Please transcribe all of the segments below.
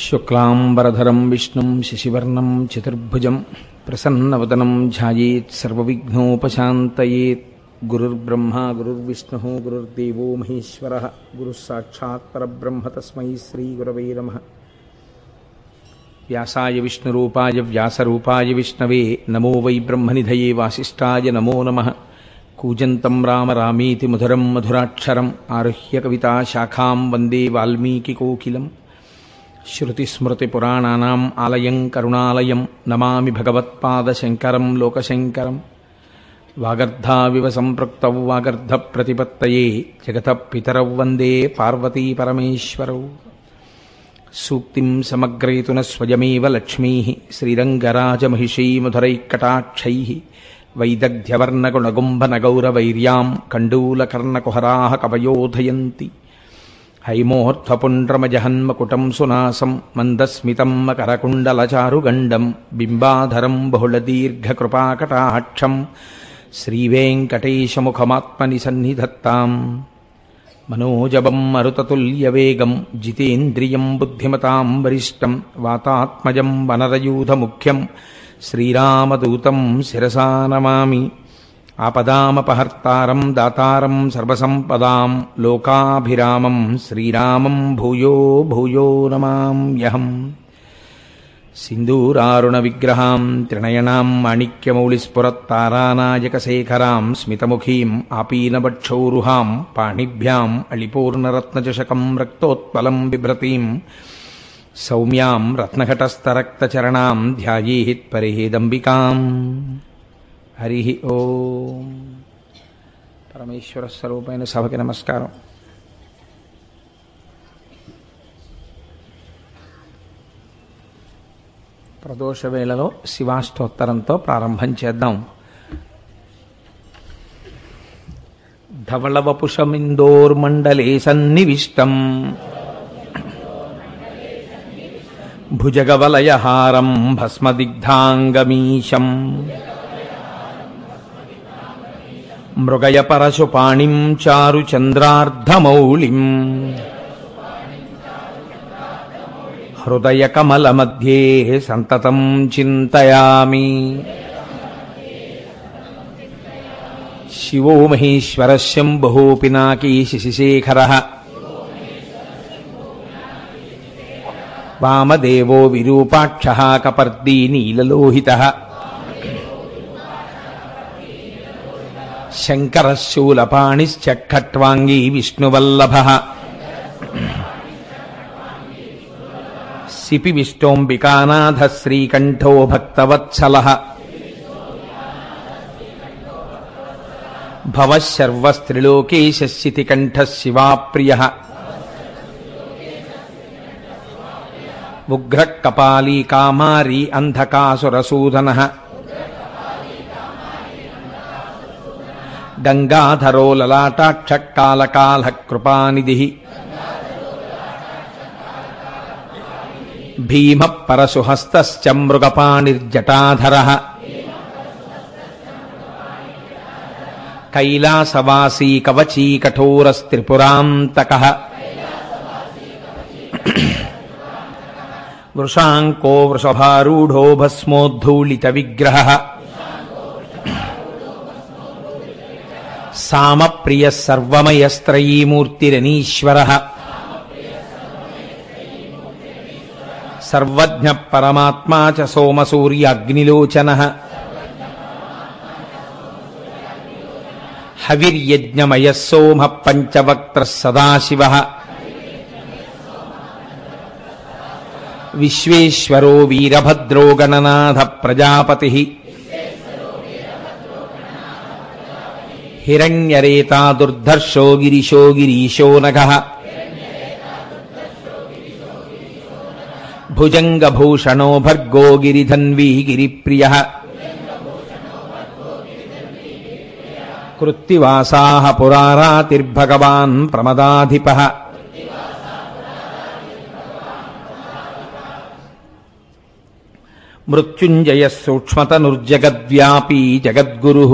శుక్లాంబరధరం విష్ణుం శశివర్ణం చతుర్భుజం ప్రసన్నవదనం ధ్యాయేత్ సర్వవిఘ్నోపశాంతయేత్. గురుర్బ్రహ్మా గురుర్విష్ణుః గురుర్దేవో మహేశ్వరః గురుస్సాక్షాత్ పరబ్రహ్మ తస్మై శ్రీగురవే నమః. వ్యాసాయ విష్ణురూపాయ వ్యాసరూపాయ విష్ణవే నమో వై బ్రహ్మనిధయే వాసిష్ఠాయ నమో నమః. కూజంతం రామ రామేతి మధురం మధురాక్షరం ఆరుహ్య కవితాశాఖాం వందే వాల్మీకికోకిలం. శృతిస్మృతిపురాణానాం ఆలయం కరుణాలయం నమామి భగవత్పాదశంకరం లోకశంకరం. వాగర్ధావివ సంపృక్తౌ వాగర్ధప్రతిపత్తయే జగతః పితరౌ వందే పార్వతీపరమేశ్వరౌ. సూక్తిం సమగ్రయతున స్వయమేవ లక్ష్మీః శ్రీరంగరాజమహిషీమధురైఃకటాక్షైః వైదగ్ధ్యవర్ణగుణగుంభనగౌరవైర్యాం కండూలకర్ణకుహరాः కవయోధయంతి. హైమోర్ధ్వపుండ్రమజహన్మకుటం సునాసం మందస్మితం మకరకుండలచారుగండం బింబాధరం బహుళదీర్ఘకృపాకటాక్షం శ్రీవేంకటేశముఖమాత్మని సన్నిధత్తాం. మనోజవం మరుతతుల్యవేగం జితేంద్రియం బుద్ధిమతాం వరిష్టం వాతాత్మజం వనరయూధముఖ్యం శ్రీరామదూతం శిరసా నమామి. ఆపదామపహర్తారం దాతారం సర్వసంపదాం లోకాభిరామం శ్రీరామం భూయో భూయో నమామ్యహం. సింధూరారుణ విగ్రహాం త్రినయనాం మాణిక్యమౌళిస్ఫురత్తారానాయకశేఖరాం స్మితముఖీం ఆపీనవక్షౌరుహాం పాణిభ్యాం అళిపూర్ణరత్నచషకం రక్తోత్పలం బిభ్రతీం సౌమ్యాం రత్నఘటస్థరక్తచరణాం ధ్యాయేత్ పరేదంబికాం. హరి ఓం. పరమేశ్వర స్వరూపమైన సభకి నమస్కారం. ప్రదోష వేళలో శివాష్టోత్తరంతో ప్రారంభం చేద్దాం. ధవళవపుషమిందోర్మండలే సన్నివిష్టం భుజగవలయహారం భస్మదిగ్ధాంగమీశం మృగయ పరశుపాణిం చారుచంద్రార్ధమౌళిం హృదయ కమల మధ్యే సంతతం చింతయామి. శివో మహేశ్వర శంభో పినాకీ శశిశేఖరః వామదేవో విరూపాక్షః కపర్దీ నీలలోహితః శంకరః శూలపాణిశ్చ ఖట్వాంగీ విష్ణువల్లభః సిపి విష్టోంబికానాథः శ్రీకంఠో భక్తవత్సలः భవః శర్వస్త్రిలోకేశः శితికంఠः శివాప్రియः ఉగ్రః కపాలీ కామారీ అంధకాసురసూదనः గంగాధరో లలాటాక్షః కాలకాలః కృపానిధిః భీమః పరశుహస్తశ్చ మృగపాణిర్జటాధరః కైలాసవాసీ కవచీ కఠోరస్త్రిపురాంతకః వృషాంకో వృషభారూఢో భస్మోద్ధూళిత విగ్రహః సామప్రియః సర్వమయస్త్రయీమూర్తిరనీశ్వరః సర్వజ్ఞః పరమాత్మా చ సోమసూర్యాగ్నిలోచనః హవిర్యజ్ఞమయః సోమః పంచవక్త్రः సదాశివః విశ్వేశ్వరో వీరభద్రో గణనాథः ప్రజాపతిః హిరణ్యరేతా దుర్ధర్షో గిరిశో గిరీశో నఘః భుజంగభూషణో భర్గో గిరిధన్వీ గిరిప్రియః కృత్తివాసాః పురారాతిర్భగవాన్ ప్రమదాధిపః మృత్యుంజయః సూక్ష్మతనుర్జగద్వ్యాపీ జగద్గురుః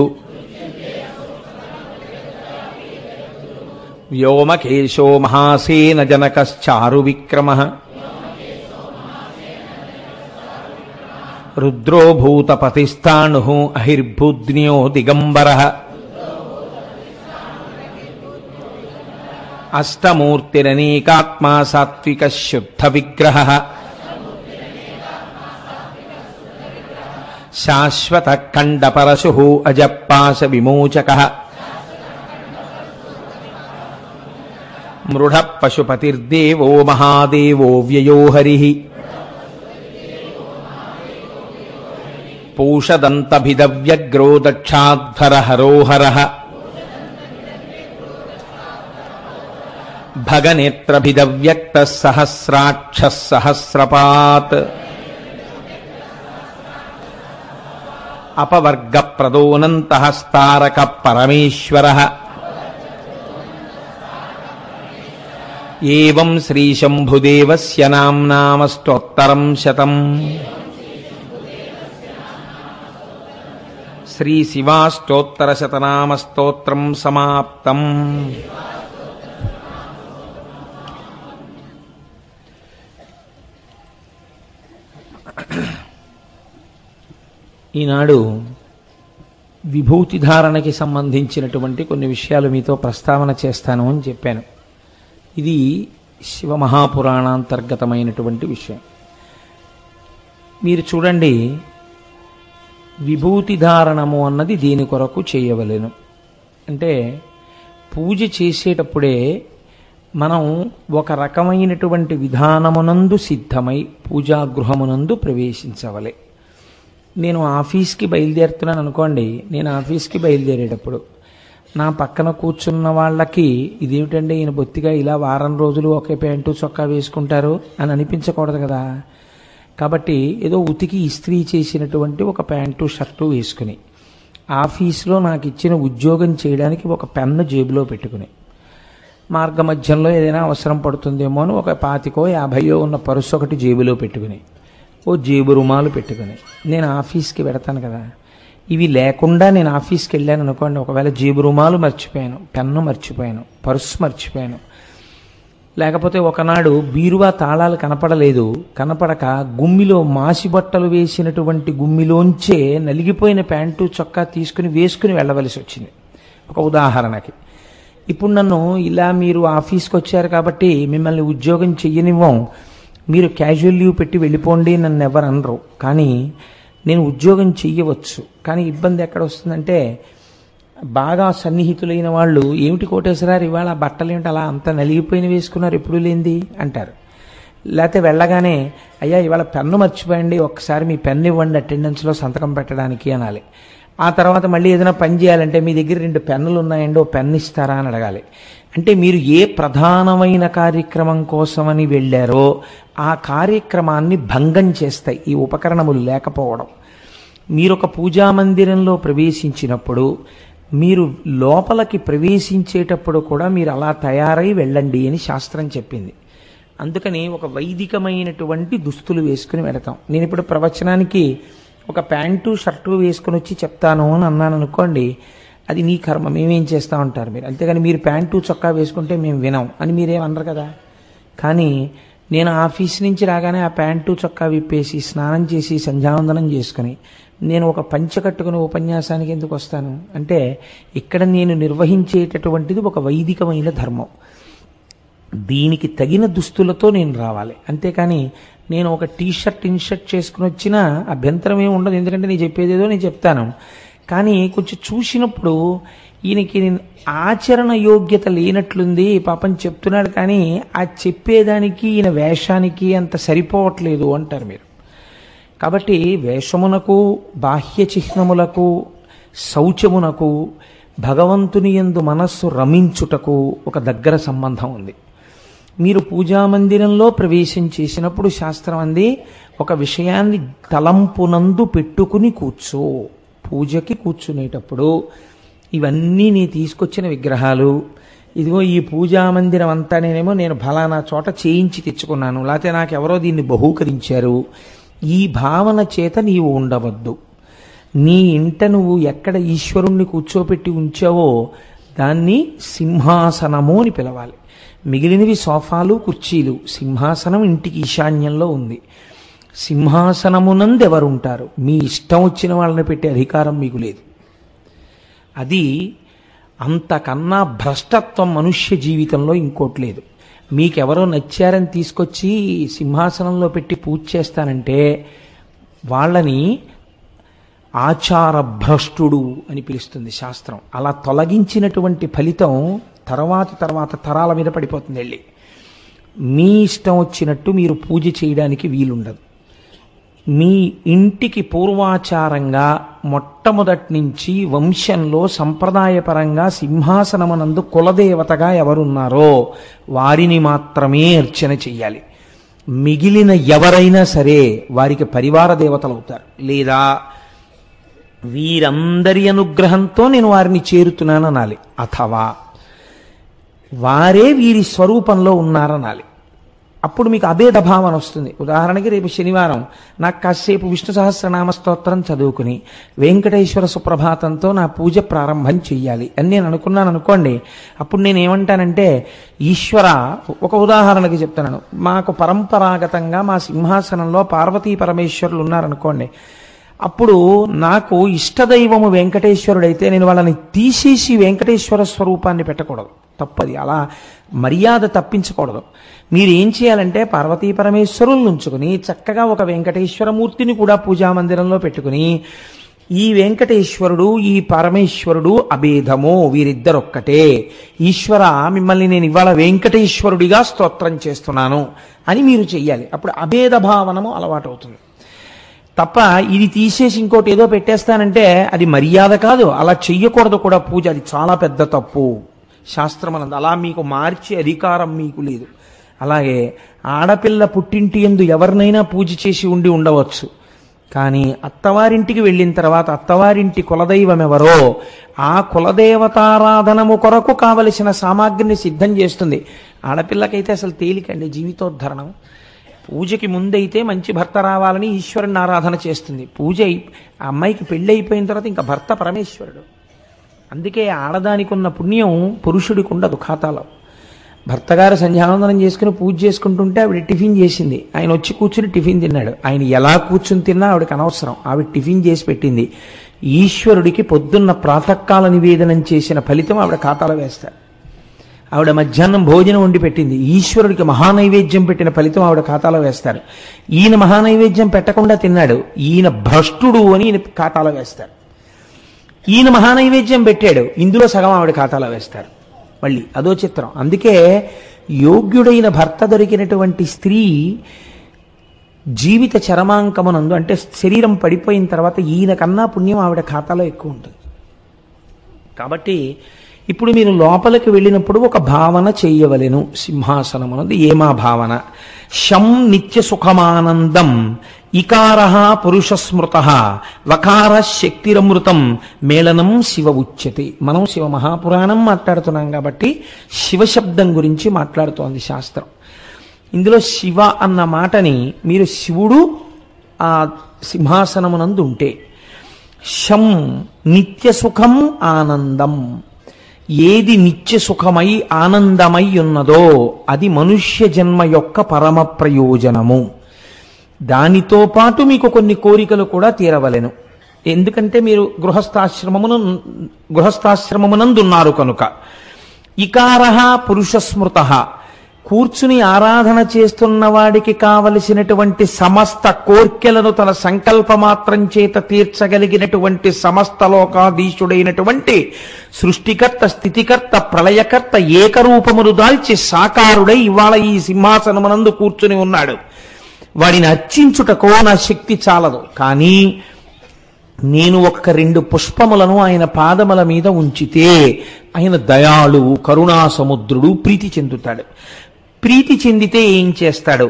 వ్యోమకేశో మహాసేన జనకశ్చారు విక్రమః రుద్రో భూతపతిస్థాణు అహిర్భూద్న్యో దిగంబరః అష్టమూర్తిరనేకాత్మా సాత్విక శుద్ధ విగ్రహః శాశ్వత ఖండపరశుః అజపాశ విమోచకః మృఢ పశుపతిర్దేవో మహాదేవో వ్యయో హరిః పూషదంతభిదవ్యగ్రో దక్షాధ్వర హరోహరః భగనేత్రభిదవ్యక్త సహస్రాక్ష సహస్రపాత్ అపవర్గ ప్రదోనంతఃస్తారక పరమేశ్వరః ఏవం శ్రీశంభుదేవస్య నామ్నామస్తోత్తరం శతం శ్రీశివాష్టోత్తరశతనామస్తోత్రం సమాప్తం. ఈనాడు విభూతి ధారణకి సంబంధించినటువంటి కొన్ని విషయాలు మీతో ప్రస్తావన చేస్తాను అని చెప్పాను. ఇది శివమహాపురాణాంతర్గతమైనటువంటి విషయం. మీరు చూడండి, విభూతి ధారణము అన్నది దీని కొరకు చేయవలెను. అంటే పూజ చేసేటప్పుడే మనం ఒక రకమైనటువంటి విధానమునందు సిద్ధమై పూజాగృహమునందు ప్రవేశించవలే. నేను ఆఫీస్కి బయలుదేరుతున్నాను అనుకోండి, నేను ఆఫీస్కి బయలుదేరేటప్పుడు నా పక్కన కూర్చున్న వాళ్ళకి ఇదేమిటంటే ఈయన బొత్తిగా ఇలా వారం రోజులు ఒకే ప్యాంటు చొక్కా వేసుకుంటారు అని అనిపించకూడదు కదా. కాబట్టి ఏదో ఉతికి ఇస్త్రీ చేసినటువంటి ఒక ప్యాంటు షర్టు వేసుకుని ఆఫీస్లో నాకు ఇచ్చిన ఉద్యోగం చేయడానికి ఒక పెన్ను జేబులో పెట్టుకుని, మార్గ మధ్యంలో ఏదైనా అవసరం పడుతుందేమో అని ఒక 25-50 ఉన్న పర్సు ఒకటి జేబులో పెట్టుకుని, ఓ జేబు రుమాలు పెట్టుకుని నేను ఆఫీస్కి వెడతాను కదా. ఇవి లేకుండా నేను ఆఫీస్కి వెళ్ళాను అనుకోండి, ఒకవేళ జేబు రుమాలు మర్చిపోయాను, పెన్ను మర్చిపోయాను, పర్సు మర్చిపోయాను, లేకపోతే ఒకనాడు బీరువా తాళాలు కనపడక గుమ్మిలో మాసి బట్టలు వేసినటువంటి గుమ్మిలోంచే నలిగిపోయిన ప్యాంటు చొక్కా వేసుకుని వెళ్ళవలసి వచ్చింది, ఒక ఉదాహరణకి. ఇప్పుడు నన్ను ఇలా మీరు ఆఫీస్కి వచ్చారు కాబట్టి మిమ్మల్ని ఉద్యోగం చెయ్యనివ్వం, మీరు క్యాజువల్ లీవ్ పెట్టి వెళ్ళిపోండి నన్ను ఎవరు అనరు. కానీ నేను ఉద్యోగం చెయ్యవచ్చు. కానీ ఇబ్బంది ఎక్కడ వస్తుందంటే, బాగా సన్నిహితులైన వాళ్ళు ఏమిటి కోటేశ్వరారు ఇవాళ బట్టలు ఏమిటి అలా అంత నలిగిపోయిన వేసుకున్నారు ఎప్పుడు లేంది అంటారు. లేకపోతే వెళ్ళగానే అయ్యా ఇవాళ పెన్ను మర్చిపోయండి, ఒక్కసారి మీ పెన్ను ఇవ్వండి అటెండెన్స్లో సంతకం పెట్టడానికి అనాలి. ఆ తర్వాత మళ్ళీ ఏదైనా పని చేయాలంటే మీ దగ్గర 2 పెన్నులు ఉన్నాయండి, ఓ పెన్ను ఇస్తారా అని అడగాలి. అంటే మీరు ఏ ప్రధానమైన కార్యక్రమం కోసమని వెళ్ళారో ఆ కార్యక్రమాన్ని భంగం చేస్తాయి ఈ ఉపకరణములు లేకపోవడం. మీరు ఒక పూజామందిరంలో ప్రవేశించినప్పుడు, మీరు లోపలికి ప్రవేశించేటప్పుడు కూడా మీరు అలా తయారై వెళ్ళండి అని శాస్త్రం చెప్పింది. అందుకని ఒక వైదికమైనటువంటి దుస్తులు వేసుకుని వెళతాం. నేను ఇప్పుడు ప్రవచనానికి ఒక ప్యాంటు షర్టు వేసుకుని వచ్చి చెప్తాను అని అన్నాను అనుకోండి, అది నీ కర్మ, మేమేం చేస్తా ఉంటారు మీరు. అంతేగాని మీరు ప్యాంటు చొక్కా వేసుకుంటే మేము వినాం అని మీరేమన్నారు కదా. కానీ నేను ఆఫీస్ నుంచి రాగానే ఆ ప్యాంటు చొక్కా విప్పేసి స్నానం చేసి సంధ్యావందనం చేసుకుని నేను ఒక పంచె కట్టుకుని ఉపన్యాసానికి ఎందుకు వస్తాను అంటే, ఇక్కడ నేను నిర్వహించేటటువంటిది ఒక వైదికమైన ధర్మం. దీనికి తగిన దుస్తులతో నేను రావాలి. అంతేకాని నేను ఒక టీషర్ట్ ఇన్షర్ట్ చేసుకుని వచ్చినా అభ్యంతరం ఏమి ఉండదు, ఎందుకంటే నేను చెప్పేదేదో నేను చెప్తాను. కానీ కొంచెం చూసినప్పుడు ఈయనకి ఆచరణ యోగ్యత లేనట్లుంది, పాపం చెప్తున్నాడు కానీ ఆ చెప్పేదానికి ఈయన వేషానికి అంత సరిపోవట్లేదు అంటారు మీరు. కాబట్టి వేషమునకు, బాహ్య చిహ్నములకు, శౌచమునకు, భగవంతుని యందు మనస్సు రమించుటకు ఒక దగ్గర సంబంధం ఉంది. మీరు పూజామందిరంలో ప్రవేశం చేసినప్పుడు శాస్త్రం అంది, ఒక విషయాన్ని తలంపునందు పెట్టుకుని కూర్చో. పూజకి కూర్చునేటప్పుడు ఇవన్నీ నీ తీసుకొచ్చిన విగ్రహాలు, ఇదిగో ఈ పూజామందిరం అంతా నేను ఫలానా చోట చేయించి తెచ్చుకున్నాను, లేకపోతే నాకెవరో దీన్ని బహూకరించారు, ఈ భావన చేత నీవు ఉండవద్దు. నీ ఇంట నువ్వు ఎక్కడ ఈశ్వరుణ్ణి కూర్చోపెట్టి ఉంచావో దాన్ని సింహాసనము అని పిలవాలి. మిగిలినవి సోఫాలు, కుర్చీలు. సింహాసనం ఇంటికి ఈశాన్యంలో ఉంది. సింహాసనమునందెవరుంటారు? మీ ఇష్టం వచ్చిన వాళ్ళని పెట్టే అధికారం మీకు లేదు. అది అంతకన్నా భ్రష్టత్వం మనుష్య జీవితంలో ఇంకోటి లేదు. మీకెవరో నచ్చారని తీసుకొచ్చి సింహాసనంలో పెట్టి పూజ చేస్తానంటే వాళ్ళని ఆచార భ్రష్టుడు అని పిలుస్తుంది శాస్త్రం. అలా తొలగించినటువంటి ఫలితం తర్వాత తరాల మీద పడిపోతుంది. వెళ్ళి మీ ఇష్టం వచ్చినట్టు మీరు పూజ చేయడానికి వీలుండదు. మీ ఇంటికి పూర్వాచారంగా మొట్టమొదటి నుంచి వంశంలో సంప్రదాయపరంగా సింహాసనమునందు కులదేవతగా ఎవరున్నారో వారిని మాత్రమే అర్చన చెయ్యాలి. మిగిలిన ఎవరైనా సరే వారికి పరివార దేవతలు అవుతారు. లేదా వీరందరి అనుగ్రహంతో నేను వారిని చేరుతున్నాను అనాలి, అథవా వారే వీరి స్వరూపంలో ఉన్నారనాలి. అప్పుడు మీకు అభేద భావన వస్తుంది. ఉదాహరణకి రేపు శనివారం నాకు కాసేపు విష్ణు సహస్రనామ స్తోత్రం చదువుకుని వెంకటేశ్వర సుప్రభాతంతో నా పూజ ప్రారంభం చెయ్యాలి అని నేను అనుకున్నాను అనుకోండి. అప్పుడు నేను ఏమంటానంటే, ఈశ్వర, ఒక ఉదాహరణకి చెప్తున్నాను, మాకు పరంపరాగతంగా మా సింహాసనంలో పార్వతీ పరమేశ్వరులు ఉన్నారనుకోండి. అప్పుడు నాకు ఇష్టదైవము వెంకటేశ్వరుడైతే నేను వాళ్ళని తీసేసి వెంకటేశ్వర స్వరూపాన్ని పెట్టకూడదు, తప్పది. అలా మర్యాద తప్పించకూడదు. మీరు ఏం చేయాలంటే పార్వతీ పరమేశ్వరులను ఉంచుకుని చక్కగా ఒక వెంకటేశ్వరమూర్తిని కూడా పూజామందిరంలో పెట్టుకుని ఈ వెంకటేశ్వరుడు ఈ పరమేశ్వరుడు అభేదము, వీరిద్దరొక్కటే. ఈశ్వర, మిమ్మల్ని నేను ఇవాళ వెంకటేశ్వరుడిగా స్తోత్రం చేస్తున్నాను అని మీరు చెయ్యాలి. అప్పుడు అభేద భావనము అలవాటు అవుతుంది. తప్ప ఇది తీసేసి ఇంకోటి ఏదో పెట్టేస్తానంటే అది మర్యాద కాదు. అలా చెయ్యకూడదు కూడా పూజ. అది చాలా పెద్ద తప్పు శాస్త్రమనందు. అలా మీకు మార్చే అధికారం మీకు లేదు. అలాగే ఆడపిల్ల పుట్టింటి యందు ఎవరినైనా పూజ చేసి ఉండి ఉండవచ్చు. కానీ అత్తవారింటికి వెళ్ళిన తర్వాత అత్తవారింటి కులదైవం ఎవరో ఆ కులదేవతారాధనము కొరకు కావలసిన సామాగ్రిని సిద్ధం చేస్తుంది. ఆడపిల్లకైతే అసలు తేలికండి జీవితోద్ధరణం. పూజకి ముందైతే మంచి భర్త రావాలని ఈశ్వరుని ఆరాధన చేస్తుంది. పూజ ఆ అమ్మాయికి పెళ్ళి అయిపోయిన తర్వాత ఇంకా భర్త పరమేశ్వరుడు. అందుకే ఆడదానికి ఉన్న పుణ్యం పురుషుడికి ఉండదు ఖాతాలో. భర్తగారు సంధ్యావందనం చేసుకుని పూజ చేసుకుంటుంటే ఆవిడ టిఫిన్ చేసింది, ఆయన వచ్చి కూర్చుని టిఫిన్ తిన్నాడు. ఆయన ఎలా కూర్చుని తిన్నా ఆవిడకి అనవసరం, ఆవిడ టిఫిన్ చేసి పెట్టింది. ఈశ్వరుడికి పొద్దున్న ప్రాతకాల నివేదనం చేసిన ఫలితం ఆవిడ ఖాతాలో వేస్తారు. ఆవిడ మధ్యాహ్నం భోజనం వండి పెట్టింది, ఈశ్వరుడికి మహానైవేద్యం పెట్టిన ఫలితం ఆవిడ ఖాతాలో వేస్తారు. ఈయన మహానైవేద్యం పెట్టకుండా తిన్నాడు, ఈయన భ్రష్టుడు అని ఈయన ఖాతాలో వేస్తారు. ఈయన మహానైవేద్యం పెట్టాడు, ఇందులో సగం ఆవిడ ఖాతాలో వేస్తారు. మళ్ళీ అదో చిత్రం. అందుకే యోగ్యుడైన భర్త దొరికినటువంటి స్త్రీ జీవిత చరమాంకమునందు, అంటే శరీరం పడిపోయిన తర్వాత ఈయన కన్నా పుణ్యం ఆవిడ ఖాతాలో ఎక్కువ ఉంటుంది. కాబట్టి ఇప్పుడు మీరు లోపలికి వెళ్ళినప్పుడు ఒక భావన చెయ్యవలెను. సింహాసనమునందు ఏమా భావన? శం నిత్య సుఖమానందం ఇకార పురుష స్మృత వకార శక్తిరమృతం మేళనం శివ ఉచ్యతే. మనం శివ మహాపురాణం మాట్లాడుతున్నాం కాబట్టి శివశబ్దం గురించి మాట్లాడుతోంది శాస్త్రం. ఇందులో శివ అన్న మాటని మీరు శివుడు ఆ సింహాసనమునందు ఉంటే, శం నిత్య సుఖం ఆనందం, ఏది నిత్య సుఖమై ఆనందమై ఉన్నదో అది మనుష్య జన్మ యొక్క పరమ ప్రయోజనము. దానితో పాటు మీకు కొన్ని కోరికలు కూడా తీరవలెను. ఎందుకంటే మీరు గృహస్థాశ్రమమునందున్నారు కనుక. ఇకారః పురుష స్మృతః, కూర్చుని ఆరాధన చేస్తున్న వాడికి కావలసినటువంటి సమస్త కోర్కెలను తన సంకల్పమాత్రం చేత తీర్చగలిగినటువంటి సమస్త లోకాధీశుడైనటువంటి సృష్టికర్త, స్థితికర్త, ప్రళయకర్త ఏకరూపమును దాల్చి సాకారుడై ఇవాళ ఈ సింహాసనమునందు కూర్చుని ఉన్నాడు. వాడిని అర్చించుటకో నా శక్తి చాలదు. కానీ నేను ఒక్క 2 పుష్పములను ఆయన పాదముల మీద ఉంచితే ఆయన దయాళువు, కరుణా సముద్రుడు, ప్రీతి చెందుతాడు. ప్రీతి చెందితే ఏం చేస్తాడు?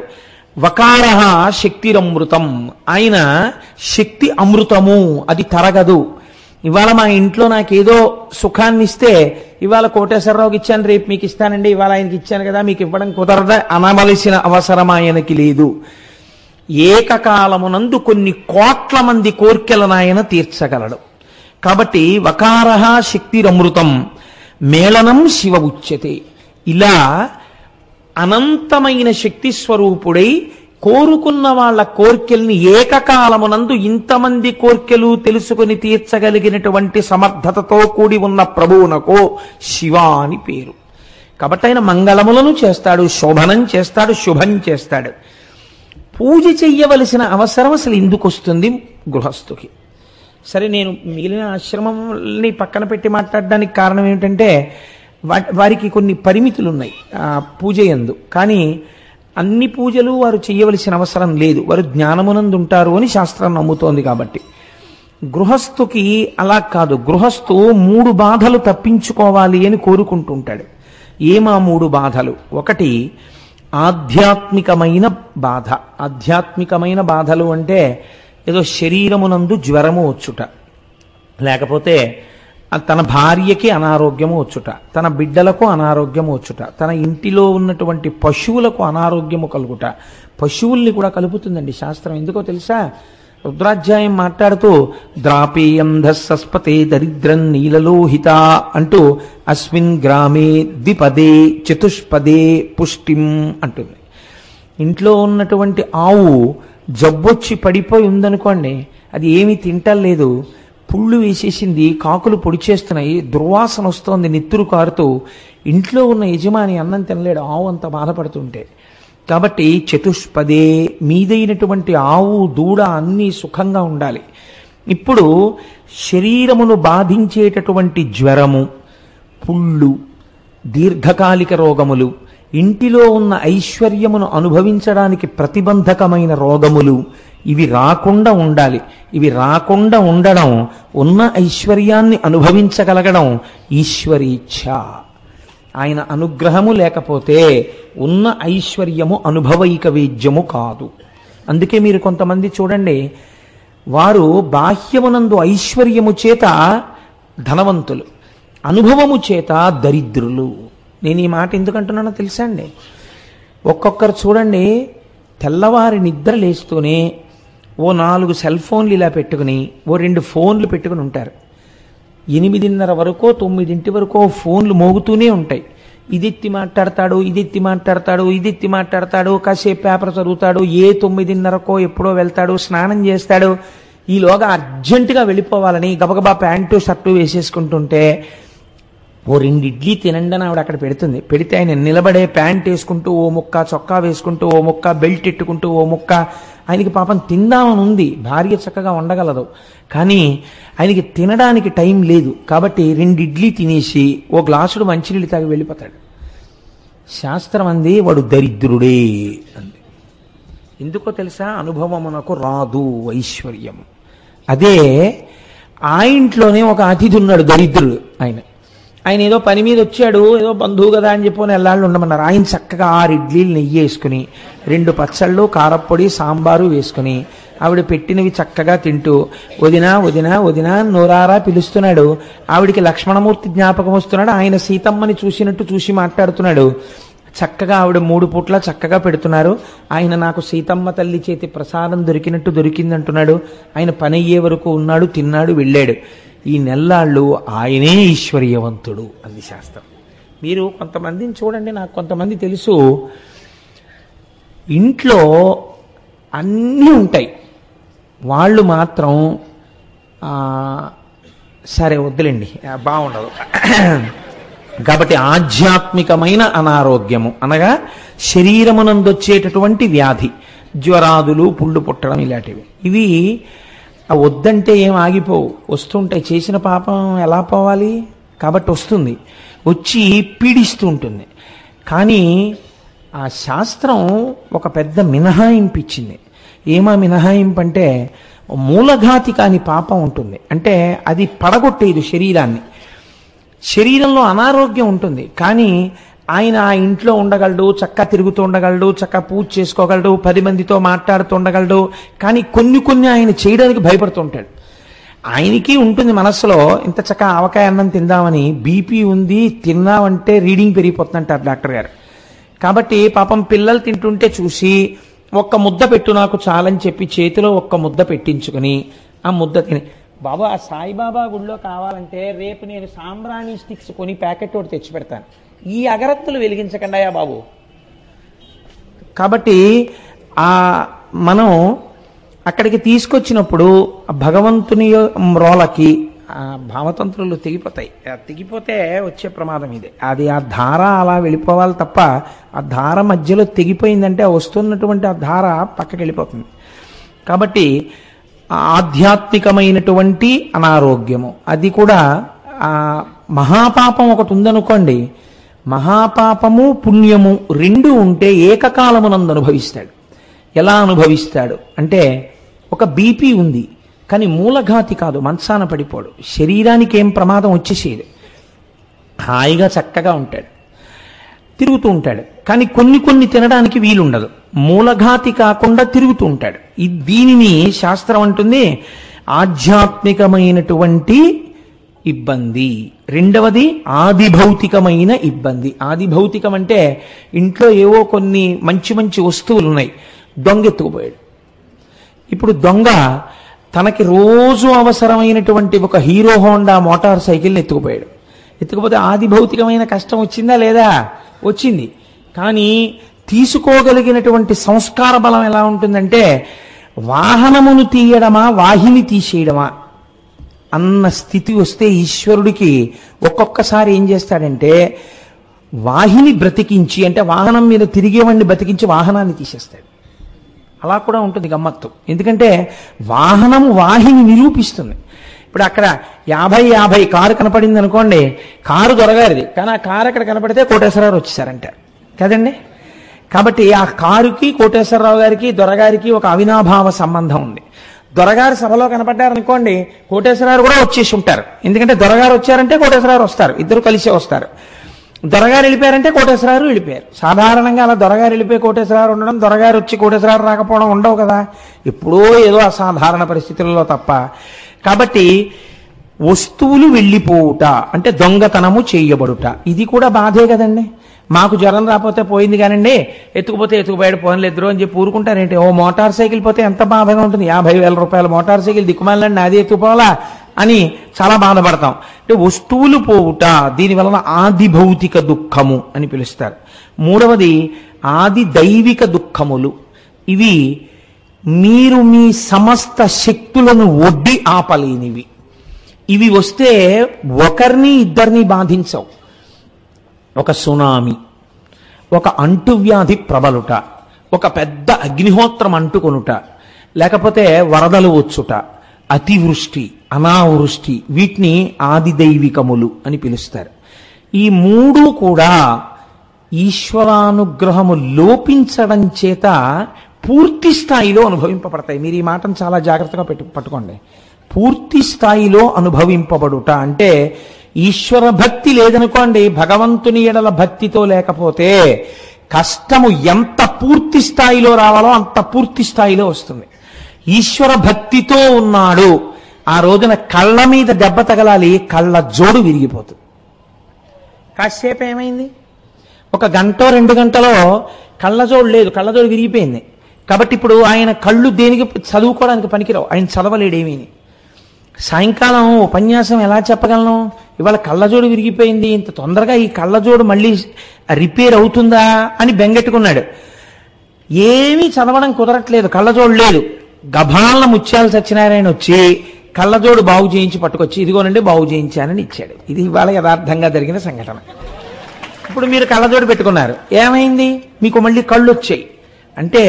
వకారః శక్తిరమృతం, ఆయన శక్తి అమృతము, అది తరగదు. ఇవాళ మా ఇంట్లో నాకేదో సుఖాన్ని ఇస్తే ఇవాళ కోటేశ్వరరావుకి ఇచ్చాను, రేపు మీకు ఇస్తానండి, ఇవాళ ఆయనకి ఇచ్చాను కదా మీకు ఇవ్వడం కుదరదా అనవలసిన అవసరం ఆయనకి లేదు. ఏకకాలమునందు కొన్ని కోట్ల మంది కోర్కెలను ఆయన తీర్చగలడు. కాబట్టి వకారః శక్తిరమృతం మేళనం శివ ఉచ్యతే. ఇలా అనంతమైన శక్తి స్వరూపుడై కోరుకున్న వాళ్ళ కోర్కెల్ని ఏకకాలమునందు ఇంతమంది కోర్కెలు తెలుసుకుని తీర్చగలిగినటువంటి సమర్థతతో కూడి ఉన్న ప్రభువునకు శివ అని పేరు. కాబట్టి ఆయన మంగళములను చేస్తాడు, శోభనం చేస్తాడు, శుభం చేస్తాడు. పూజ చెయ్యవలసిన అవసరం అసలు ఎందుకు వస్తుంది గృహస్థుకి? సరే, నేను మిగిలిన ఆశ్రమంని పక్కన పెట్టి మాట్లాడడానికి కారణం ఏమిటంటే వారికి కొన్ని పరిమితులు ఉన్నాయి పూజ యందు. కానీ అన్ని పూజలు వారు చేయవలసిన అవసరం లేదు, వారు జ్ఞానమునందు ఉంటారు అని శాస్త్రం నమ్ముతోంది. కాబట్టి గృహస్థుకి అలా కాదు. గృహస్థు 3 బాధలు తప్పించుకోవాలి అని కోరుకుంటుంటాడు. ఏమా 3 బాధలు? ఒకటి ఆధ్యాత్మికమైన బాధ. ఆధ్యాత్మికమైన బాధలు అంటే ఏదో శరీరమునందు జ్వరము వచ్చుట, లేకపోతే తన భార్యకి అనారోగ్యము వచ్చుట, తన బిడ్డలకు అనారోగ్యము వచ్చుట, తన ఇంటిలో ఉన్నటువంటి పశువులకు అనారోగ్యము కలుగుట. పశువుల్ని కూడా కలుపుతుందండి శాస్త్రం. ఎందుకో తెలుసా? రుద్రాధ్యాయం మాట్లాడుతూ ద్రాపేయంధస్పతే దరిద్రం నీలలోహిత అంటూ అస్మిన్ గ్రామే ద్విపదే చతుష్పదే పుష్టిం అంటుంది. ఇంట్లో ఉన్నటువంటి ఆవు జబ్బొచ్చి పడిపోయి ఉందనుకోండి, అది ఏమీ తింటలేదు, పుళ్ళు వేసేసింది, కాకులు పొడి చేస్తున్నాయి, దుర్వాసన వస్తోంది, నెత్తురు కారుతూ, ఇంట్లో ఉన్న యజమాని అన్నం తినలేడు, ఆవు అంత బాధపడుతుంటే. కాబట్టి చతుష్పదే మీదైనటువంటి ఆవు దూడ అన్నీ సుఖంగా ఉండాలి. ఇప్పుడు శరీరమును బాధించేటటువంటి జ్వరము, పుళ్ళు, దీర్ఘకాలిక రోగములు, ఇంటిలో ఉన్న ఐశ్వర్యమును అనుభవించడానికి ప్రతిబంధకమైన రోగములు, ఇవి రాకుండా ఉండాలి. ఇవి రాకుండా ఉండడం, ఉన్న ఐశ్వర్యాన్ని అనుభవించగలగడం ఈశ్వరీచ్ఛ. ఆయన అనుగ్రహము లేకపోతే ఉన్న ఐశ్వర్యము అనుభవైక వేద్యము కాదు. అందుకే మీరు కొంతమంది చూడండి, వారు బాహ్యమునందు ఐశ్వర్యము చేత ధనవంతులు, అనుభవము చేత దరిద్రులు. నేను ఈ మాట ఎందుకంటున్నానో తెలుసా అండి? ఒక్కొక్కరు చూడండి, తెల్లవారి నిద్ర లేస్తూనే ఓ 4 సెల్ ఫోన్లు ఇలా పెట్టుకుని, ఓ 2 ఫోన్లు పెట్టుకుని ఉంటారు. 8:30 వరకు 9 వరకు ఫోన్లు మోగుతూనే ఉంటాయి. ఇదెత్తి మాట్లాడతాడు, ఇదెత్తి మాట్లాడతాడు, ఇదెత్తి మాట్లాడతాడు, కాసేపు పేపర్ చదువుతాడు, ఏ 9:30కో ఎప్పుడో వెళ్తాడు, స్నానం చేస్తాడు. ఈలోగా అర్జెంటుగా వెళ్ళిపోవాలని గబగబా ప్యాంటు షర్టు వేసేసుకుంటుంటే ఓ 2 ఇడ్లీ తినండి అని ఆవిడ అక్కడ పెడుతుంది. పెడితే ఆయన నిలబడే ప్యాంట్ వేసుకుంటూ ఓ ముక్క, చొక్కా వేసుకుంటూ ఓ ముక్క, బెల్ట్ ఎట్టుకుంటూ ఓ ముక్క. ఆయనకి పాపం తిందామని ఉంది, భార్య చక్కగా ఉండగలదు, కానీ ఆయనకి తినడానికి టైం లేదు. కాబట్టి 2 ఇడ్లీ తినేసి ఓ గ్లాసుడు మంచినీళ్ళు తాగి వెళ్ళిపోతాడు. శాస్త్రం అంది వాడు దరిద్రుడే అంది. ఎందుకో తెలుసా? అనుభవమునకు రాదు ఐశ్వర్యం. అదే ఆ ఇంట్లోనే ఒక అతిథి ఉన్నాడు, దరిద్రుడు. ఆయన ఏదో పని మీద వచ్చాడు, ఏదో బంధువు కదా అని చెప్పి ఎల్లాళ్ళు ఉండమన్నారు. ఆయన చక్కగా 6 ఇడ్లీలు నెయ్యి వేసుకుని, 2 పచ్చళ్ళు, కారప్పొడి, సాంబారు వేసుకుని ఆవిడ పెట్టినవి చక్కగా తింటూ వదినా వదినా వదినా నోరారా పిలుస్తున్నాడు. ఆవిడికి లక్ష్మణమూర్తి జ్ఞాపకం వస్తున్నాడు. ఆయన సీతమ్మని చూసినట్టు చూసి మాట్లాడుతున్నాడు. చక్కగా ఆవిడ 3 పూట్ల చక్కగా పెడుతున్నారు. ఆయన నాకు సీతమ్మ తల్లి చేతి ప్రసాదం దొరికినట్టు దొరికిందంటున్నాడు. ఆయన పని అయ్యే వరకు ఉన్నాడు, తిన్నాడు, వెళ్ళాడు. ఈ నెల్లాళ్ళు ఆయనే ఈశ్వర్యవంతుడు అంది శాస్త్రం. మీరు కొంతమందిని చూడండి, నాకు కొంతమంది తెలుసు, ఇంట్లో అన్నీ ఉంటాయి, వాళ్ళు మాత్రం సరే వద్దులేండి, బాగుండదు. కాబట్టి ఆధ్యాత్మికమైన అనారోగ్యము అనగా శరీరమునందొచ్చేటటువంటి వ్యాధి, జ్వరాదులు, పుళ్ళు పుట్టడం ఇలాంటివి, ఇవి వద్దంటే ఏం ఆగిపోవు, వస్తుంటాయి. చేసిన పాపం ఎలా పోవాలి? కాబట్టి వస్తుంది, వచ్చి పీడిస్తూ ఉంటుంది. కానీ ఆ శాస్త్రం ఒక పెద్ద మినహాయింపు ఇచ్చింది. ఏమా మినహాయింపు అంటే, మూలఘాతి కాని పాపం ఉంటుంది. అంటే అది పడగొట్టేది శరీరాన్ని. శరీరంలో అనారోగ్యం ఉంటుంది, కానీ ఆయన ఆ ఇంట్లో ఉండగలడు, చక్కగా తిరుగుతూ ఉండగలడు, చక్కగా పూజ చేసుకోగలడు, 10 మందితో మాట్లాడుతూ ఉండగలడు. కానీ కొన్ని ఆయన చేయడానికి భయపడుతుంటాడు. ఆయనకి ఉంటుంది మనస్సులో, ఇంత చక్కగా ఆవకాయ అన్నం తిందామని, బీపీ ఉంది, తిన్నామంటే రీడింగ్ పెరిగిపోతుందంటారు డాక్టర్ గారు. కాబట్టి పాపం పిల్లలు తింటుంటే చూసి, ఒక్క ముద్ద పెట్టు నాకు చాలని చెప్పి చేతిలో ఒక్క ముద్ద పెట్టించుకుని ఆ ముద్ద తిని, బాబా ఆ సాయిబాబా గుడిలో కావాలంటే రేపు నేను సాంబ్రాణి స్టిక్స్ కొని ప్యాకెట్ ఒకటి తెచ్చి పెడతాను, ఈ అగరత్తులు వెలిగించకండాయా బాబు. కాబట్టి ఆ మనం అక్కడికి తీసుకొచ్చినప్పుడు భగవంతుని రోలకి భావతంత్రులు తెగిపోతాయి. తెగిపోతే వచ్చే ప్రమాదం ఇదే. అది ఆ ధార అలా వెళ్ళిపోవాలి తప్ప ఆ ధార మధ్యలో తెగిపోయిందంటే వస్తున్నటువంటి ఆ ధార పక్కకి వెళ్ళిపోతుంది. కాబట్టి ఆధ్యాత్మికమైనటువంటి అనారోగ్యము, అది కూడా మహాపాపం ఒకటి ఉందనుకోండి, మహాపాపము పుణ్యము రెండు ఉంటే ఏకకాలమునందు అనుభవిస్తాడు. ఎలా అనుభవిస్తాడు అంటే, ఒక బీపీ ఉంది కానీ మూలఘాతి కాదు, మంచాన పడిపోడు, శరీరానికి ఏం ప్రమాదం వచ్చేసేది, హాయిగా చక్కగా ఉంటాడు, తిరుగుతూ ఉంటాడు. కానీ కొన్ని తినడానికి వీలుండదు, మూలఘాతి కాకుండా తిరుగుతూ ఉంటాడు. దీనిని శాస్త్రం అంటుంది ఆధ్యాత్మికమైనటువంటి ఇబ్బంది. రెండవది ఆదిభౌతికమైన ఇబ్బంది. ఆదిభౌతికం అంటే ఇంట్లో ఏవో కొన్ని మంచి మంచి వస్తువులు ఉన్నాయి, దొంగ ఎత్తుకుపోయాడు. ఇప్పుడు దొంగ తనకి రోజు అవసరమైనటువంటి ఒక హీరో హోండా మోటార్ సైకిల్ని ఎత్తుకుపోయాడు. ఎత్తుకుపోతే ఆదిభౌతికమైన కష్టం వచ్చిందా లేదా? వచ్చింది. కానీ తీసుకోగలిగినటువంటి సంస్కార బలం ఎలా ఉంటుందంటే, వాహనమును తీయడమా వాహిని తీసేయడమా అన్న స్థితి వస్తే ఈశ్వరుడికి ఒక్కొక్కసారి ఏం చేస్తాడంటే, వాహిని బ్రతికించి, అంటే వాహనం మీద తిరిగేవాడిని బ్రతికించి వాహనాన్ని తీసేస్తాడు. అలా కూడా ఉంటుంది గమ్మత్తు. ఎందుకంటే వాహనము వాహిని నిరూపిస్తుంది. ఇప్పుడు అక్కడ 50 కారు కనపడింది అనుకోండి, కారు దొరగారిది, కానీ ఆ కారు అక్కడ కనపడితే కోటేశ్వరరావు వచ్చేసారంటారు కదండి. కాబట్టి ఆ కారుకి కోటేశ్వరరావు గారికి దొరగారికి ఒక అవినాభావ సంబంధం ఉంది. దొరగారు సభలో కనపడ్డారనుకోండి, కోటేశ్వరరావు కూడా వచ్చేసి ఉంటారు. ఎందుకంటే దొరగారు వచ్చారంటే కోటేశ్వరరావు వస్తారు, ఇద్దరు కలిసే వస్తారు. దొరగారు వెళ్ళిపోయారంటే కోటేశ్వరరావు వెళ్ళిపోయారు. సాధారణంగా అలా దొరగారు వెళ్ళిపోయి కోటేశ్వరరావు ఉండడం, దొరగారు వచ్చి కోటేశ్వరరావు రాకపోవడం ఉండవు కదా, ఎప్పుడో ఏదో అసాధారణ పరిస్థితులలో తప్ప. కాబట్టి వస్తువులు వెళ్ళిపోవుట అంటే దొంగతనము చేయబడుట, ఇది కూడా బాధే కదండి. మాకు జ్వరం రాకపోతే పోయింది కానండి, ఎత్తుకుపోతే ఎత్తుకుపోయాడు పోన్లు ఎదురు అని చెప్పి ఊరుకుంటారేంటి? ఓ మోటార్ సైకిల్ పోతే ఎంత బాధగా ఉంటుంది. 50,000 రూపాయల మోటార్ సైకిల్ దిక్కుమాలండి, నాది ఎత్తుకుపోవాలా అని చాలా బాధపడతాం. అంటే వస్తువులు పోవుట, దీనివలన ఆది భౌతిక దుఃఖము అని పిలుస్తారు. మూడవది ఆది దైవిక దుఃఖములు. ఇవి మీరు మీ సమస్త శక్తులను ఒడ్డి ఆపలేనివి. ఇవి వస్తే ఒకరిని ఇద్దరిని బాధించవు. ఒక సునామీ, ఒక అంటువ్యాధి ప్రబలుట, ఒక పెద్ద అగ్నిహోత్రం అంటుకొనుట, లేకపోతే వరదలు వచ్చుట, అతివృష్టి, అనావృష్టి, వీటిని ఆదిదైవికములు అని పిలుస్తారు. ఈ మూడు కూడా ఈశ్వరానుగ్రహము లోపించడం చేత పూర్తి స్థాయిలో అనుభవింపబడతాయి. మీరు ఈ మాటను చాలా జాగ్రత్తగా పట్టుకోండి. పూర్తి స్థాయిలో అనుభవింపబడుట అంటే ఈశ్వర భక్తి లేదనుకోండి, భగవంతుని ఎడల భక్తితో లేకపోతే కష్టము ఎంత పూర్తి స్థాయిలో రావాలో అంత పూర్తి స్థాయిలో వస్తుంది. ఈశ్వర భక్తితో ఉన్నాడు, ఆ రోజున కళ్ళ మీద దెబ్బ తగలాలి, కళ్ళ జోడు విరిగిపోతుంది. కాసేపు ఏమైంది, ఒక గంట 2 గంటలో కళ్ళజోడు లేదు, కళ్ళజోడు విరిగిపోయింది. కాబట్టి ఇప్పుడు ఆయన కళ్ళు దేనికి చదువుకోవడానికి పనికిరావు, ఆయన చదవలేడేమీ. సాయంకాలం ఉపన్యాసం ఎలా చెప్పగలను? ఇవాళ కళ్ళజోడు విరిగిపోయింది, ఇంత తొందరగా ఈ కళ్ళజోడు మళ్ళీ రిపేర్ అవుతుందా అని బెంగెట్టుకున్నాడు. ఏమీ చదవడం కుదరట్లేదు, కళ్ళజోడు లేదు. గభాలన ముత్యాల సత్యనారాయణ వచ్చి కళ్ళజోడు బాగు చేయించి పట్టుకొచ్చి, ఇదిగోనండి బాగు చేయించానని ఇచ్చాడు. ఇది ఇవాళ యథార్థంగా జరిగిన సంఘటన. ఇప్పుడు మీరు కళ్ళజోడు పెట్టుకున్నారు, ఏమైంది? మీకు మళ్ళీ కళ్ళు వచ్చాయి. అంటే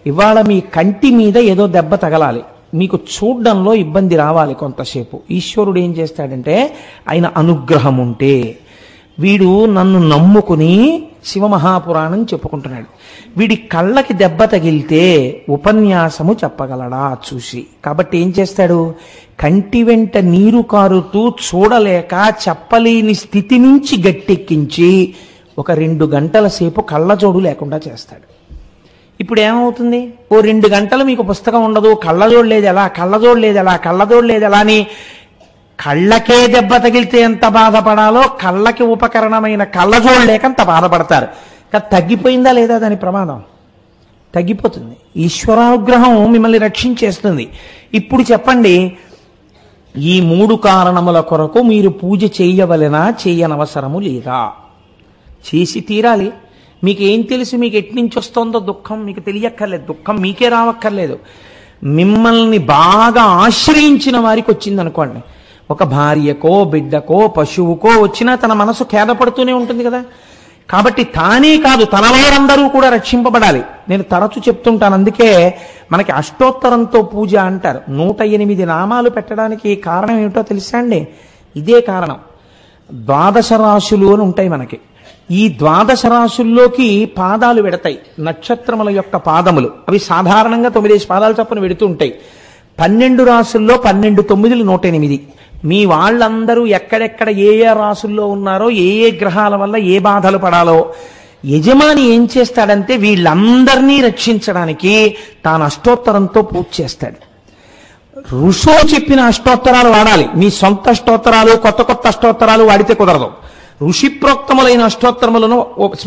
ఇవాళ మీ కంటి మీద ఏదో దెబ్బ తగలాలి, మీకు చూడ్డంలో ఇబ్బంది రావాలి కొంతసేపు. ఈశ్వరుడు ఏం చేస్తాడంటే, ఆయన అనుగ్రహం ఉంటే, వీడు నన్ను నమ్ముకుని శివమహాపురాణం చెప్పుకుంటున్నాడు, వీడి కళ్ళకి దెబ్బ తగిలితే ఉపన్యాసము చెప్పగలడా చూసి. కాబట్టి ఏం చేస్తాడు, కంటి వెంట నీరు కారుతూ చూడలేక చెప్పలేని స్థితి నుంచి గట్టెక్కించి ఒక 2 గంటల సేపు కళ్ళజోడు లేకుండా చేస్తాడు. ఇప్పుడు ఏమవుతుంది? ఓ 2 గంటలు మీకు పుస్తకం ఉండదు, కళ్ళజోడు లేదు ఎలా, కళ్ళజోడు లేదు ఎలా, కళ్ళజోడు లేదు ఎలా అని కళ్ళకే దెబ్బ తగిలితే ఎంత బాధపడాలో కళ్ళకి ఉపకరణమైన కళ్ళజోడు లేక అంత బాధపడతారు. తగ్గిపోయిందా లేదా దాని ప్రమాదం? తగ్గిపోతుంది. ఈశ్వరానుగ్రహం మిమ్మల్ని రక్షించేస్తుంది. ఇప్పుడు చెప్పండి, ఈ 3 కారణముల కొరకు మీరు పూజ చేయవలెనా, చేయనవసరము లేదా? చేసి తీరాలి. మీకేం తెలుసు? మీకు ఎట్నుంచి వస్తుందో దుఃఖం మీకు తెలియక్కర్లేదు. దుఃఖం మీకే రావక్కర్లేదు. మిమ్మల్ని బాగా ఆశ్రయించిన వారికి వచ్చిందనుకోండి, ఒక భార్యకో బిడ్డకో పశువుకో వచ్చినా తన మనసు ఖేదపడుతూనే ఉంటుంది కదా. కాబట్టి తానే కాదు తన వారందరూ కూడా రక్షింపబడాలి. నేను తరచు చెప్తుంటాను, అందుకే మనకి అష్టోత్తరంతో పూజ అంటారు. 108 నామాలు పెట్టడానికి కారణం ఏమిటో తెలుసా అండి? ఇదే కారణం. 12 రాశులు అని ఉంటాయి మనకి. ఈ 12 రాశుల్లోకి పాదాలు వెడతాయి, నక్షత్రముల యొక్క పాదములు. అవి సాధారణంగా 9 పాదాలు చప్పున వెడుతూ ఉంటాయి. 12 రాశుల్లో 12 9 108. మీ వాళ్ళందరూ ఎక్కడెక్కడ ఏ ఏ రాసుల్లో ఉన్నారో, ఏ ఏ గ్రహాల వల్ల ఏ బాధలు పడాలో యజమాని ఏం చేస్తాడంటే వీళ్ళందరినీ రక్షించడానికి తాను అష్టోత్తరంతో పూజ చేస్తాడు. ఋషో చెప్పిన అష్టోత్తరాలు వాడాలి. మీ సొంత అష్టోత్తరాలు కొత్త కొత్త అష్టోత్తరాలు వాడితే కుదరదు. ఋషిప్రోక్తములైన అష్టోత్తరములను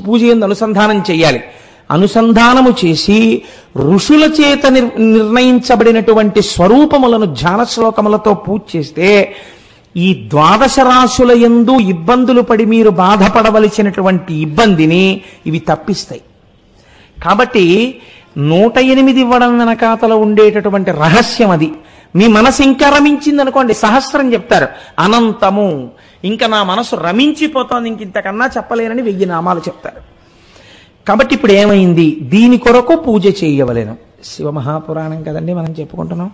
పూజ యందు అనుసంధానం చేయాలి. అనుసంధానము చేసి ఋషుల చేత నిర్ణయించబడినటువంటి స్వరూపములను ధ్యాన శ్లోకములతో పూజ చేస్తే ఈ 12 రాశుల యందు ఇబ్బందులు పడి మీరు బాధపడవలసినటువంటి ఇబ్బందిని ఇవి తప్పిస్తాయి. కాబట్టి 108 ఇవ్వడం వెనకాతల ఉండేటటువంటి రహస్యం అది. మీ మనసు ఇంకా రమించింది అనుకోండి, సహస్రం చెప్తారు. అనంతము, ఇంకా నా మనసు రమించిపోతోంది, ఇంతకన్నా చెప్పలేనని 1000 నామాలు చెప్తారు. కాబట్టి ఇప్పుడు ఏమైంది? దీని కొరకు పూజ చేయవలెను. శివమహాపురాణం కదండి మనం చెప్పుకుంటున్నాం.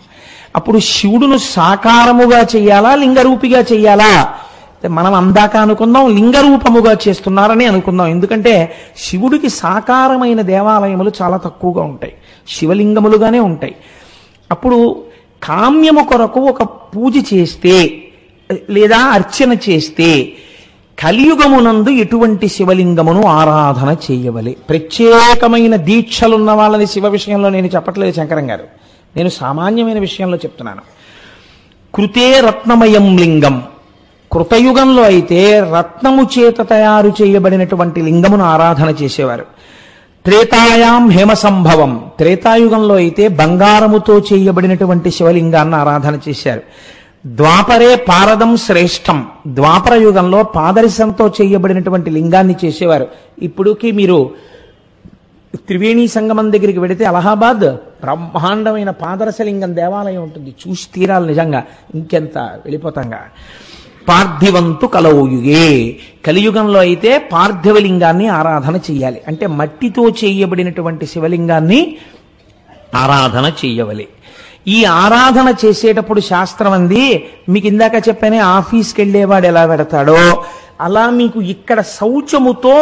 అప్పుడు శివుడును సాకారముగా చెయ్యాలా, లింగరూపిగా చెయ్యాలా? మనం అందాక అనుకుందాం లింగరూపముగా చేస్తున్నారని అనుకుందాం. ఎందుకంటే శివుడికి సాకారమైన దేవాలయములు చాలా తక్కువగా ఉంటాయి, శివలింగములుగానే ఉంటాయి. అప్పుడు కామ్యము కొరకు ఒక పూజ చేస్తే లేదా అర్చన చేస్తే కలియుగమునందు ఎటువంటి శివలింగమును ఆరాధన చేయవలే. ప్రత్యేకమైన దీక్షలున్న వాళ్ళని శివ విషయంలో నేను చెప్పట్లేదు శంకరం గారు, నేను సామాన్యమైన విషయంలో చెప్తున్నాను. కృతే రత్నమయం లింగం, కృతయుగంలో అయితే రత్నము చేత తయారు చేయబడినటువంటి లింగమును ఆరాధన చేసేవారు. త్రేతాయాం హేమ సంభవం, త్రేతాయుగంలో అయితే బంగారముతో చేయబడినటువంటి శివలింగాన్ని ఆరాధన చేశారు. ద్వాపరే పారదం శ్రేష్టం, ద్వాపర యుగంలో పాదరసంతో చేయబడినటువంటి లింగాన్ని చేసేవారు. ఇప్పుడుకి మీరు త్రివేణి సంగమం దగ్గరికి వెడితే అలహాబాద్ బ్రహ్మాండమైన పాదరసలింగం దేవాలయం ఉంటుంది, చూసి తీరాలి నిజంగా, ఇంకెంత వెళ్ళిపోతాంగా. పార్థివంతు కలౌయుగే, కలియుగంలో అయితే పార్థివలింగాన్ని ఆరాధన చెయ్యాలి. అంటే మట్టితో చేయబడినటువంటి శివలింగాన్ని ఆరాధన చెయ్యవలే. ఈ ఆరాధన చేసేటప్పుడు శాస్త్రం అంది, మీకు ఇందాక చెప్పానే ఆఫీస్కి వెళ్ళేవాడు ఎలా పెడతాడో అలా మీకు ఇక్కడ శౌచముతో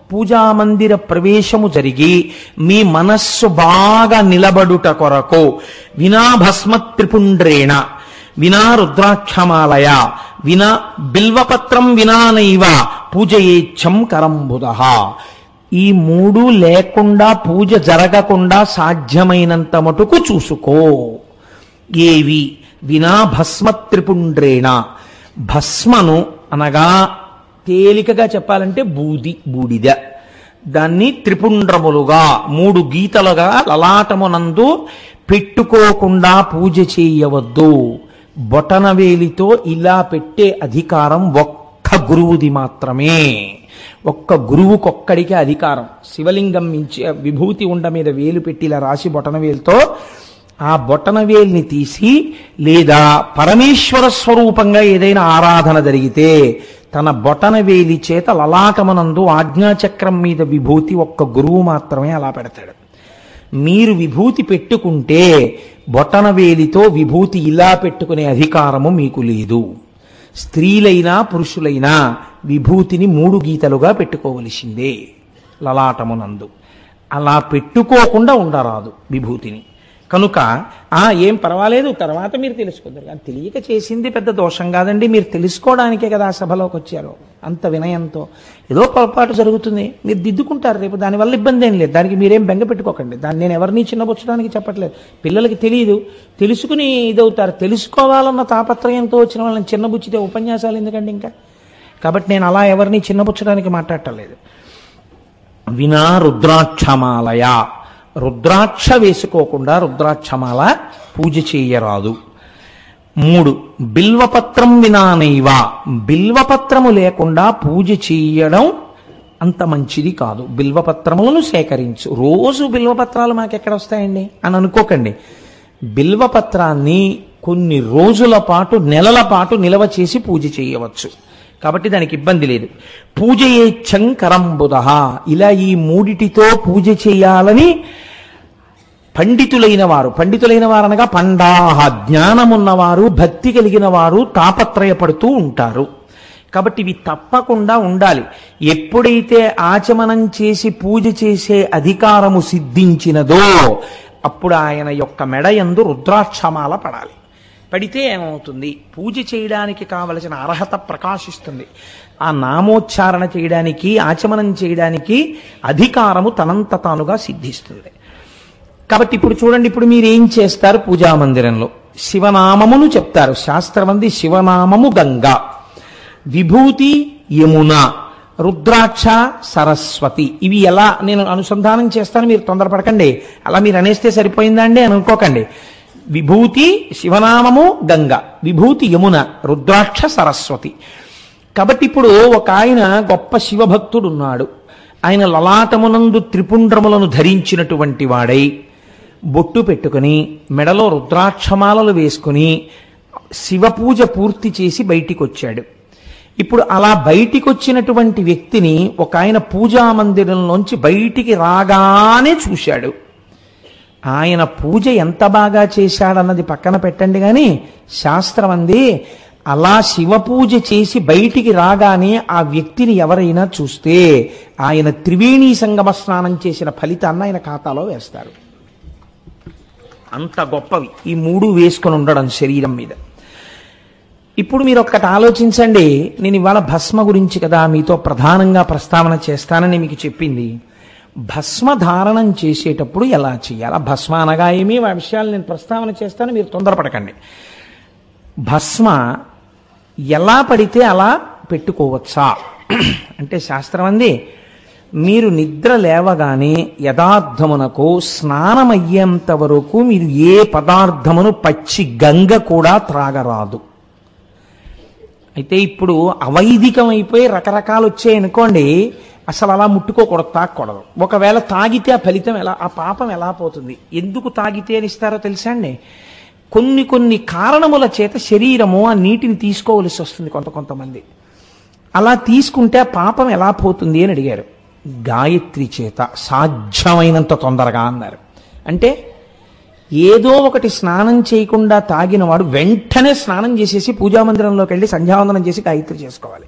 పూజామందిర ప్రవేశము జరిగి మీ మనస్సు బాగా నిలబడుట కొరకు వినా భస్మ త్రిపుండ్రేణ, వినా రుద్రాక్షమాలయ, వినా బిల్వపత్రం వినానైవ పూజయేచ్చం కరంబుధ, ఈ 3 లేకుండా పూజ జరగకుండా సాధ్యమైనంత మటుకు చూసుకో. ఏవి? వినా భస్మ త్రిపుండ్రేణ, భస్మను అనగా తేలికగా చెప్పాలంటే బూడిద, దాన్ని త్రిపుండ్రములుగా 3 గీతలుగా లలాటమునందు పెట్టుకోకుండా పూజ చేయవద్దు. బొటనవేలితో ఇలా పెట్టే అధికారం ఒక్క గురువుది మాత్రమే, ఒక్క గురువుకొక్కడికే అధికారం. శివలింగం మించి విభూతి ఉండ మీద వేలు పెట్టి ఇలా రాసి బొటనవేలుతో ఆ బొటనవేల్ని తీసి, లేదా పరమేశ్వర స్వరూపంగా ఏదైనా ఆరాధన జరిగితే తన బొటనవేలి చేత లలాటమునందు ఆజ్ఞాచక్రం మీద విభూతి ఒక్క గురువు మాత్రమే అలా పెడతాడు. మీరు విభూతి పెట్టుకుంటే బొటనవేలితో విభూతి ఇలా పెట్టుకునే అధికారము మీకు లేదు. స్త్రీలైనా పురుషులైనా విభూతిని 3 గీతలుగా పెట్టుకోవలసిందే లలాటమునందు. అలా పెట్టుకోకుండా ఉండరాదు విభూతిని. కనుక ఏం పర్వాలేదు తర్వాత మీరు తెలుసుకుందరు, కానీ తెలియక చేసింది పెద్ద దోషం కాదండి, మీరు తెలుసుకోవడానికే కదా ఆ సభలోకి వచ్చారు. అంత వినయంతో ఏదో పొరపాటు జరుగుతుంది, మీరు దిద్దుకుంటారు రేపు, దానివల్ల ఇబ్బంది ఏం లేదు, దానికి మీరేం బెంగ పెట్టుకోకండి. దాన్ని నేను ఎవరిని చిన్నబుచ్చడానికి చెప్పట్లేదు. పిల్లలకి తెలియదు, తెలుసుకుని ఇదవుతారు. తెలుసుకోవాలన్న తాపత్రయంతో వచ్చిన వాళ్ళని చిన్నబుచ్చితే ఉపన్యాసాలు ఎందుకండి ఇంకా. కాబట్టి నేను అలా ఎవరిని చిన్నబుచ్చడానికి మాట్లాడటలేదు. వినా రుద్రాక్షమాలయ, రుద్రాక్ష వేసుకోకుండా రుద్రాక్షమాల పూజ చేయరాదు. 3 బిల్వపత్రం వినానైవ, బిల్వపత్రము లేకుండా పూజ చేయడం అంత మంచిది కాదు. బిల్వపత్రములను సేకరించు. రోజు బిల్వపత్రాలు మాకెక్కడ వస్తాయండి అని అనుకోకండి. బిల్వపత్రాన్ని కొన్ని రోజుల పాటు, నెలల పాటు నిలవ చేసి పూజ చేయవచ్చు. కాబట్టి దానికి ఇబ్బంది లేదు. పూజయేచ్ఛం కరంబుధః, ఇలా ఈ మూడిటితో పూజ చేయాలని పండితులైన వారు అనగా పండాహ, జ్ఞానమున్నవారు, భక్తి కలిగిన వారు తాపత్రయపడుతూ ఉంటారు. కాబట్టి ఇవి తప్పకుండా ఉండాలి. ఎప్పుడైతే ఆచమనం చేసి పూజ చేసే అధికారము సిద్ధించినదో అప్పుడు ఆయన యొక్క మెడయందు రుద్రాక్షమాల పడాలి. పడితే ఏమవుతుంది? పూజ చేయడానికి కావలసిన అర్హత ప్రకాశిస్తుంది. ఆ నామోచ్చారణ చేయడానికి, ఆచమనం చేయడానికి అధికారము తనంత తానుగా సిద్ధిస్తుంది. కాబట్టి ఇప్పుడు చూడండి, ఇప్పుడు మీరు ఏం చేస్తారు? పూజా మందిరంలో శివనామమును చెప్తారు. శాస్త్రమంది శివనామము గంగా, విభూతి యమున, రుద్రాక్ష సరస్వతి. ఇవి ఎలా నేను అనుసంధానం చేస్తాను, మీరు తొందరపడకండి. అలా మీరు అనేస్తే సరిపోయిందా అండి అని అనుకోకండి. విభూతి శివనామము గంగ, విభూతి యమున, రుద్రాక్ష సరస్వతి. కాబట్టి ఇప్పుడు ఒక ఆయన గొప్ప శివభక్తుడు ఉన్నాడు. ఆయన లలాటమునందు త్రిపుండ్రములను ధరించినటువంటి వాడై, బొట్టు పెట్టుకుని, మెడలో రుద్రాక్షమాలలు వేసుకుని శివపూజ పూర్తి చేసి బయటికి వచ్చాడు. ఇప్పుడు అలా బయటికి వచ్చినటువంటి వ్యక్తిని ఒక ఆయన పూజా మందిరంలోంచి బయటికి రాగానే చూశాడు. ఆయన పూజ ఎంత బాగా చేశాడన్నది పక్కన పెట్టండి, కానీ శాస్త్రం అంది అలా శివపూజ చేసి బయటికి రాగానే ఆ వ్యక్తిని ఎవరైనా చూస్తే ఆయన త్రివేణీ సంగమ స్నానం చేసిన ఫలితాన్ని ఆయన ఖాతాలో వేస్తారు. అంత గొప్పవి ఈ మూడు వేసుకొని ఉండడం శరీరం మీద. ఇప్పుడు మీరు ఒక్కటి ఆలోచించండి. నేను ఇవాళ భస్మ గురించి కదా మీతో ప్రధానంగా ప్రస్తావన చేస్తానని మీకు చెప్పింది. భస్మ ధారణం చేసేటప్పుడు ఎలా చేయాలి? భస్మ అనగా ఏమీ ఆ విషయాలు నేను ప్రస్తావన చేస్తాను, మీరు తొందరపడకండి. భస్మ ఎలా పడితే అలా పెట్టుకోవచ్చా అంటే శాస్త్రం అంది, మీరు నిద్ర లేవగానే యథార్థమునకు స్నానమయ్యేంత వరకు మీరు ఏ పదార్థమును పచ్చి గంగ కూడా త్రాగరాదు. అయితే ఇప్పుడు అవైదికం అయిపోయి రకరకాలు వచ్చాయనుకోండి, అసలు అలా ముట్టుకోకూడదు, తాగకూడదు. ఒకవేళ తాగితే ఆ ఫలితం ఎలా, ఆ పాపం ఎలా పోతుంది? ఎందుకు తాగితే అని ఇస్తారో తెలుసా అండి? కొన్ని కారణముల చేత శరీరము ఆ నీటిని తీసుకోవలసి వస్తుంది కొంతమంది. అలా తీసుకుంటే ఆ పాపం ఎలా పోతుంది అని అడిగారు. గాయత్రి చేత సాధ్యమైనంత తొందరగా అన్నారు. అంటే ఏదో ఒకటి స్నానం చేయకుండా తాగిన వాడు వెంటనే స్నానం చేసేసి పూజామందిరంలోకి వెళ్ళి సంధ్యావందనం చేసి గాయత్రి చేసుకోవాలి.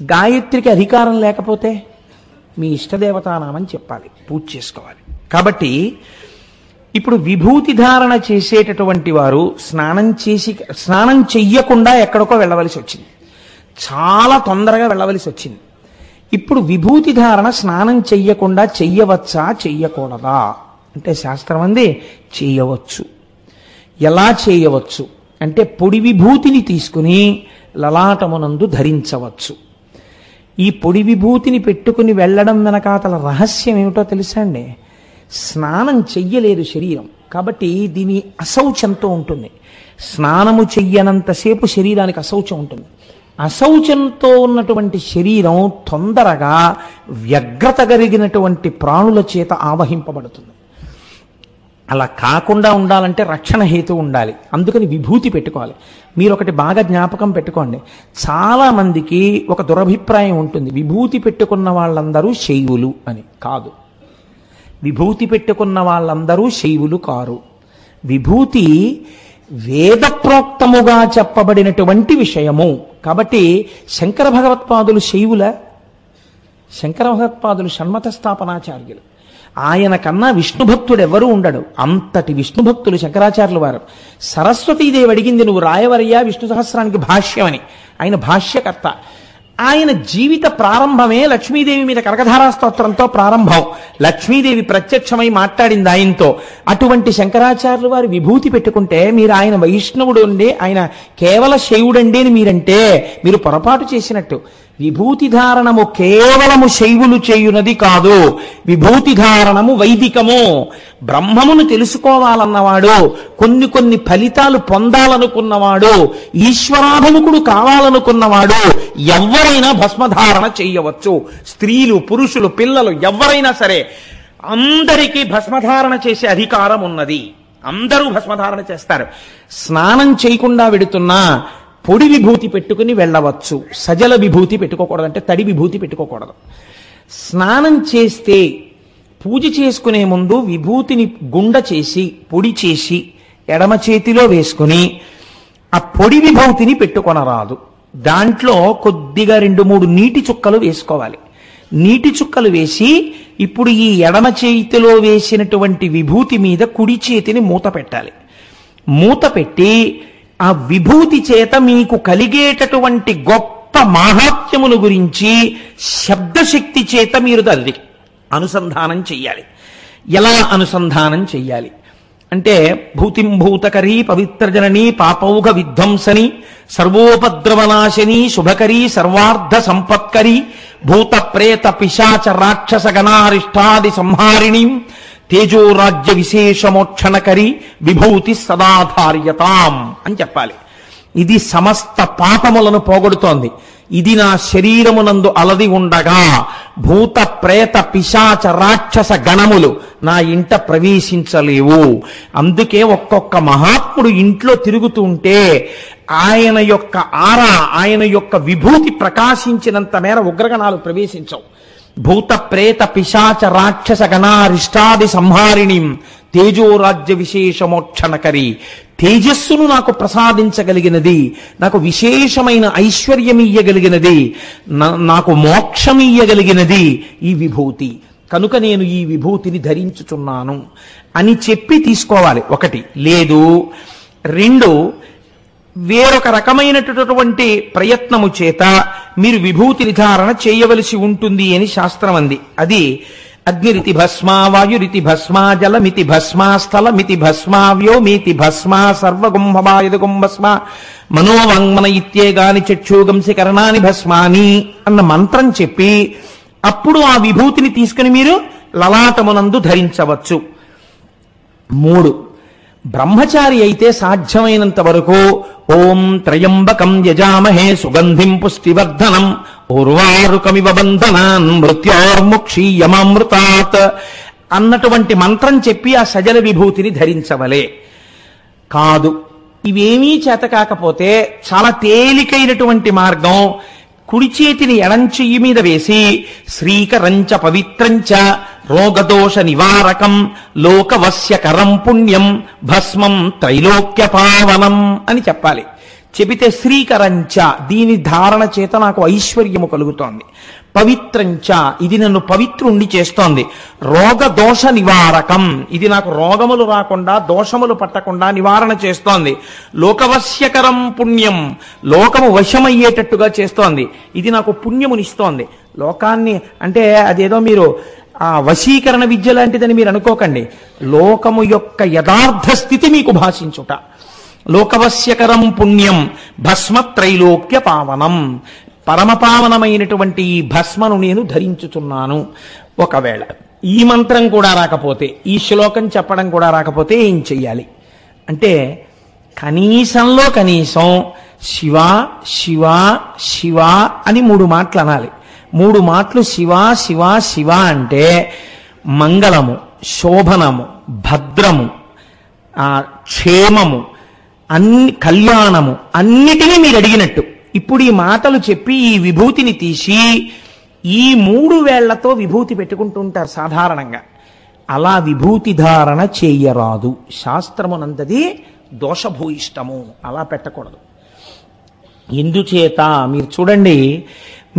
గాయత్రికి అధికారం లేకపోతే మీ ఇష్టదేవతానామని చెప్పాలి, పూజ చేసుకోవాలి. కాబట్టి ఇప్పుడు విభూతి ధారణ చేసేటటువంటి వారు స్నానం చెయ్యకుండా ఎక్కడికో వెళ్ళవలసి వచ్చింది, చాలా తొందరగా వెళ్ళవలసి వచ్చింది. ఇప్పుడు విభూతి ధారణ స్నానం చెయ్యకుండా చెయ్యవచ్చా చెయ్యకూడదా అంటే శాస్త్రం అంది చేయవచ్చు. ఎలా చేయవచ్చు అంటే పొడి విభూతిని తీసుకుని లలాటమునందు ధరించవచ్చు. ఈ పొడి విభూతిని పెట్టుకుని వెళ్ళడం వెనకాతల రహస్యం ఏమిటో తెలుసా అండి? స్నానం చెయ్యలేదు శరీరం, కాబట్టి దీని అశౌచంతో ఉంటుంది. స్నానము చెయ్యనంతసేపు శరీరానికి అశౌచం ఉంటుంది. అశౌచంతో ఉన్నటువంటి శరీరం తొందరగా వ్యగ్రత కలిగినటువంటి ప్రాణుల చేత ఆవహింపబడుతుంది. అలా కాకుండా ఉండాలంటే రక్షణ హేతు ఉండాలి. అందుకని విభూతి పెట్టుకోవాలి. మీరు ఒకటి బాగా జ్ఞాపకం పెట్టుకోండి, చాలా మందికి ఒక దురభిప్రాయం ఉంటుంది, విభూతి పెట్టుకున్న వాళ్ళందరూ శైవులు అని. కాదు, విభూతి పెట్టుకున్న వాళ్ళందరూ శైవులు కారు. విభూతి వేదప్రోక్తముగా చెప్పబడినటువంటి విషయము. కాబట్టి శంకర భగవత్పాదులు శైవుల, శంకర భగవత్పాదులు షణ్మత స్థాపనాచార్యులు. ఆయన కన్నా విష్ణుభక్తుడు ఎవరూ ఉండడు. అంతటి విష్ణుభక్తులు శంకరాచార్యులు వారు. సరస్వతీదేవి అడిగింది, నువ్వు రాయవరయ్యా విష్ణు సహస్రానికి భాష్యమని. ఆయన భాష్యకర్త. ఆయన జీవిత ప్రారంభమే లక్ష్మీదేవి మీద కనకధారా స్తోత్రంతో ప్రారంభం. లక్ష్మీదేవి ప్రత్యక్షమై మాట్లాడింది ఆయనతో. అటువంటి శంకరాచార్యులు వారు విభూతి పెట్టుకుంటే మీరు ఆయన వైష్ణవుడు అండి, ఆయన కేవల శైవుడండి అని మీరంటే మీరు పొరపాటు చేసినట్టు. విభూతి ధారణము కేవలము శైవులు చేయునది కాదు, విభూతి ధారణము వైదికము. బ్రహ్మమును తెలుసుకోవాలన్నవాడు, కొన్ని ఫలితాలు పొందాలనుకున్నవాడు, ఈశ్వరాభిముఖుడు కావాలనుకున్నవాడు ఎవరైనా భస్మధారణ చెయ్యవచ్చు. స్త్రీలు, పురుషులు, పిల్లలు ఎవరైనా సరే అందరికీ భస్మధారణ చేసే అధికారం ఉన్నది. అందరూ భస్మధారణ చేస్తారు. స్నానం చేయకుండా వెడుతున్నా పొడి విభూతి పెట్టుకుని వెళ్ళవచ్చు. సజల విభూతి పెట్టుకోకూడదు, అంటే తడి విభూతి పెట్టుకోకూడదు. స్నానం చేస్తే పూజ చేసుకునే ముందు విభూతిని గుండ చేసి పొడి చేసి ఎడమ చేతిలో వేసుకుని ఆ పొడి విభూతిని పెట్టుకొనరాదు. దాంట్లో కొద్దిగా 2-3 నీటి చుక్కలు వేసుకోవాలి. నీటి చుక్కలు వేసి ఇప్పుడు ఈ ఎడమ చేతిలో వేసినటువంటి విభూతి మీద కుడి చేతిని మూత పెట్టాలి. మూత పెట్టి ఆ విభూతి చేత మీకు కలిగేటటువంటి గొప్ప మాహాత్మ్యముల గురించి శబ్దశక్తి చేత మీరు దాన్ని అనుసంధానం చెయ్యాలి. ఎలా అనుసంధానం చెయ్యాలి అంటే, భూతిం భూతకరీ పవిత్రజననీ పాపౌఘ విధ్వంసని సర్వోపద్రవనాశిని శుభకరీ సర్వార్థ సంపత్కరీ భూత ప్రేత పిశాచ రాక్షస గణారిష్టాది సంహారిణీం తేజోరాజ్య విశేషమోక్షణకరి విభూతి సదాధార్యతాం అని చెప్పాలి. ఇది సమస్త పాపములను పోగొడుతోంది. ఇది నా శరీరమునందు అలది ఉండగా భూత ప్రేత పిశాచ రాక్షస గణములు నా ఇంట ప్రవేశించలేవు. అందుకే ఒక్కొక్క మహాత్ముడు ఇంట్లో తిరుగుతుంటే ఆయన యొక్క ఆరా, ఆయన యొక్క విభూతి ప్రకాశించినంత మేర ఉగ్రగణాలు ప్రవేశించవు. భూత ప్రేత పిశాచ రాక్షస గణారిష్టాది సంహారిణీం తేజోరాజ్య విశేషమోక్షణకరి, తేజస్సును నాకు ప్రసాదించగలిగినది, నాకు విశేషమైన ఐశ్వర్యమియ్యగలిగినది, నాకు మోక్షమియ్యగలిగినది ఈ విభూతి. కనుక నేను ఈ విభూతిని ధరించుచున్నాను అని చెప్పి తీసుకోవాలి. ఒకటి. లేదు, 2, వేరొక రకమైనటువంటి ప్రయత్నము చేత మీరు విభూతి ధారణ చేయవలసి ఉంటుంది అని శాస్త్రం అంది. అది అగ్నిరితి భస్మా వాయురితి భస్మా జలమితి భస్మా స్థలమితి భస్మా వ్యోమితి భస్మా సర్వగుంభమాయదుగుం భస్మా మనోవాంగ్మన ఇత్యేగాని చక్షుగంసి కరణాని భస్మాని అన్న మంత్రం చెప్పి అప్పుడు ఆ విభూతిని తీసుకుని మీరు లలాటమునందు ధరించవచ్చు. 3, బ్రహ్మచారి అయితే సాధ్యమైనంత వరకు ఓం త్రయంబకం యజామహే సుగంధిం పుష్టివర్ధనం ఉర్వారుకమివ బంధనాన్ మృత్యోర్ముక్షీయమామృతాత్ అన్నటువంటి మంత్రం చెప్పి ఆ సజల విభూతిని ధరించవలే. కాదు, ఇవేమీ చేత కాకపోతే చాలా తేలికైనటువంటి మార్గం, కుడి చేతిని ఎడంచెయ్యి మీద వేసి శ్రీకరంచ పవిత్రంచ రోగదోష నివారకం లోకవశ్యకరం పుణ్యం భస్మం త్రైలోక్య పావనం అని చెప్పాలి. చెబితే శ్రీకరంచ, దీని ధారణ చేత నాకు ఐశ్వర్యము కలుగుతోంది. పవిత్రంచ, ఇది నన్ను పవిత్రుణ్ణి చేస్తోంది. రోగదోష నివారకం, ఇది నాకు రోగములు రాకుండా దోషములు పట్టకుండా నివారణ చేస్తోంది. లోకవశ్యకరం పుణ్యం, లోకము వశమయ్యేటట్టుగా చేస్తోంది. ఇది నాకు పుణ్యమునిస్తోంది. లోకాన్ని అంటే అదేదో మీరు ఆ వశీకరణ విద్య లాంటిదని మీరు అనుకోకండి. లోకము యొక్క యథార్థ స్థితి మీకు భాషించుట. లోకవశ్యకరం పుణ్యం భస్మ త్రైలోక్య పావనం, పరమపావనమైనటువంటి ఈ భస్మను నేను ధరించుచున్నాను. ఒకవేళ ఈ మంత్రం కూడా రాకపోతే, ఈ శ్లోకం చెప్పడం కూడా రాకపోతే ఏం చెయ్యాలి అంటే, కనీసంలో కనీసం శివ శివ శివ అని 3 మాటలు అనాలి. 3 మాటలు శివ శివ శివ అంటే మంగళము, శోభనము, భద్రము, క్షేమము, కళ్యాణము అన్నిటినీ మీరు అడిగినట్టు. ఇప్పుడు ఈ మాటలు చెప్పి ఈ విభూతిని తీసి ఈ 3 వేళ్లతో విభూతి పెట్టుకుంటూ ఉంటారు సాధారణంగా. అలా విభూతి ధారణ చేయరాదు. శాస్త్రమునందది దోషభూయిష్టము, అలా పెట్టకూడదు. ఎందుచేత మీరు చూడండి,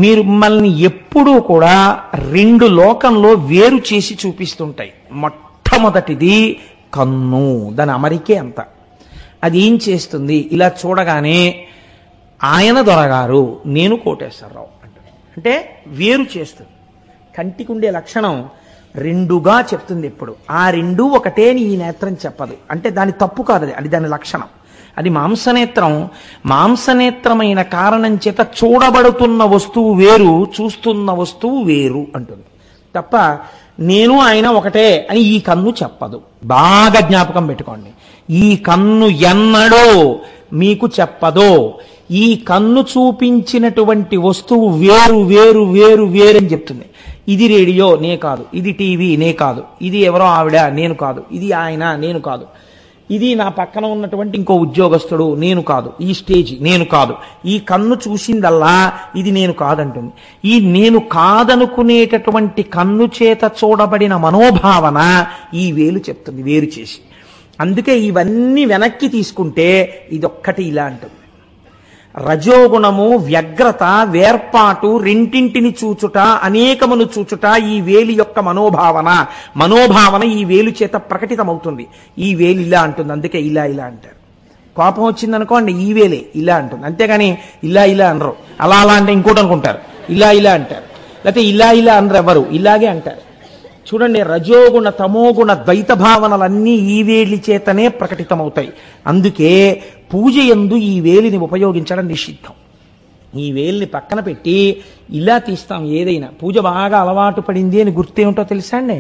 మీరు మిమ్మల్ని ఎప్పుడూ కూడా 2 లోకంలో వేరు చేసి చూపిస్తుంటాయి. మొట్టమొదటిది కన్ను, దాని అమరికే అంత. అది ఏం చేస్తుంది, ఇలా చూడగానే ఆయన దొరగారు, నేను కోటేశ్వరరావు అంటే వేరు చేస్తుంది. కంటికి ఉండే లక్షణం 2గా చెప్తుంది ఎప్పుడు. ఆ 2 ఒకటే ఈ నేత్రం చెప్పదు. అంటే దాని తప్పు కాదు, అది దాని లక్షణం. అది మాంసనేత్రం. మాంసనేత్రమైన కారణం చేత చూడబడుతున్న వస్తువు వేరు, చూస్తున్న వస్తువు వేరు అంటుంది తప్ప నేను ఆయన ఒకటే అని ఈ కన్ను చెప్పదు. బాగా జ్ఞాపకం పెట్టుకోండి. ఈ కన్ను ఎన్నడో మీకు చెప్పదో. ఈ కన్ను చూపించినటువంటి వస్తువు వేరు వేరు వేరు వేరని చెప్తుంది. ఇది రేడియో, నే కాదు. ఇది టీవీ, నే కాదు. ఇది ఎవరో ఆవిడ, నేను కాదు. ఇది ఆయన, నేను కాదు. ఇది నా పక్కన ఉన్నటువంటి ఇంకో ఉద్యోగస్తుడు, నేను కాదు. ఈ స్టేజ్, నేను కాదు. ఈ కన్ను చూసిందల్లా ఇది నేను కాదంటుంది. ఈ నేను కాదనుకునేటటువంటి కన్ను చేత చూడబడిన మనోభావన ఈ వేలు చెప్తుంది వేరు చేసి. అందుకే ఇవన్నీ వెనక్కి తీసుకుంటే ఇదొక్కటి ఇలా అంటుంది. రజోగుణము, వ్యగ్రత, వేర్పాటు, రెంటింటిని చూచుట, అనేకమును చూచుట ఈ వేలి యొక్క మనోభావన ఈ వేలు చేత ప్రకటితమవుతుంది. ఈ వేలు ఇలా అంటుంది. అందుకే ఇలా ఇలా అంటారు. కోపం వచ్చిందనుకోండి ఈ వేలే ఇలా అంటుంది. అంతేగాని ఇలా ఇలా అనరు. అలా అలా అంటే ఇంకోటి అనుకుంటారు. ఇలా ఇలా అంటారు. లేకపోతే ఇలా ఇలా అనరు ఎవరు, ఇలాగే అంటారు. చూడండి, రజోగుణ తమోగుణ ద్వైత భావనలన్నీ ఈ వేలి చేతనే ప్రకటితమవుతాయి. అందుకే పూజ యందు ఈ వేలిని ఉపయోగించడం నిషిద్ధం. ఈ వేలిని పక్కన పెట్టి ఇలా తీస్తాం. ఏదైనా పూజ బాగా అలవాటు పడింది అని గుర్తేమిటో తెలుసా అండి?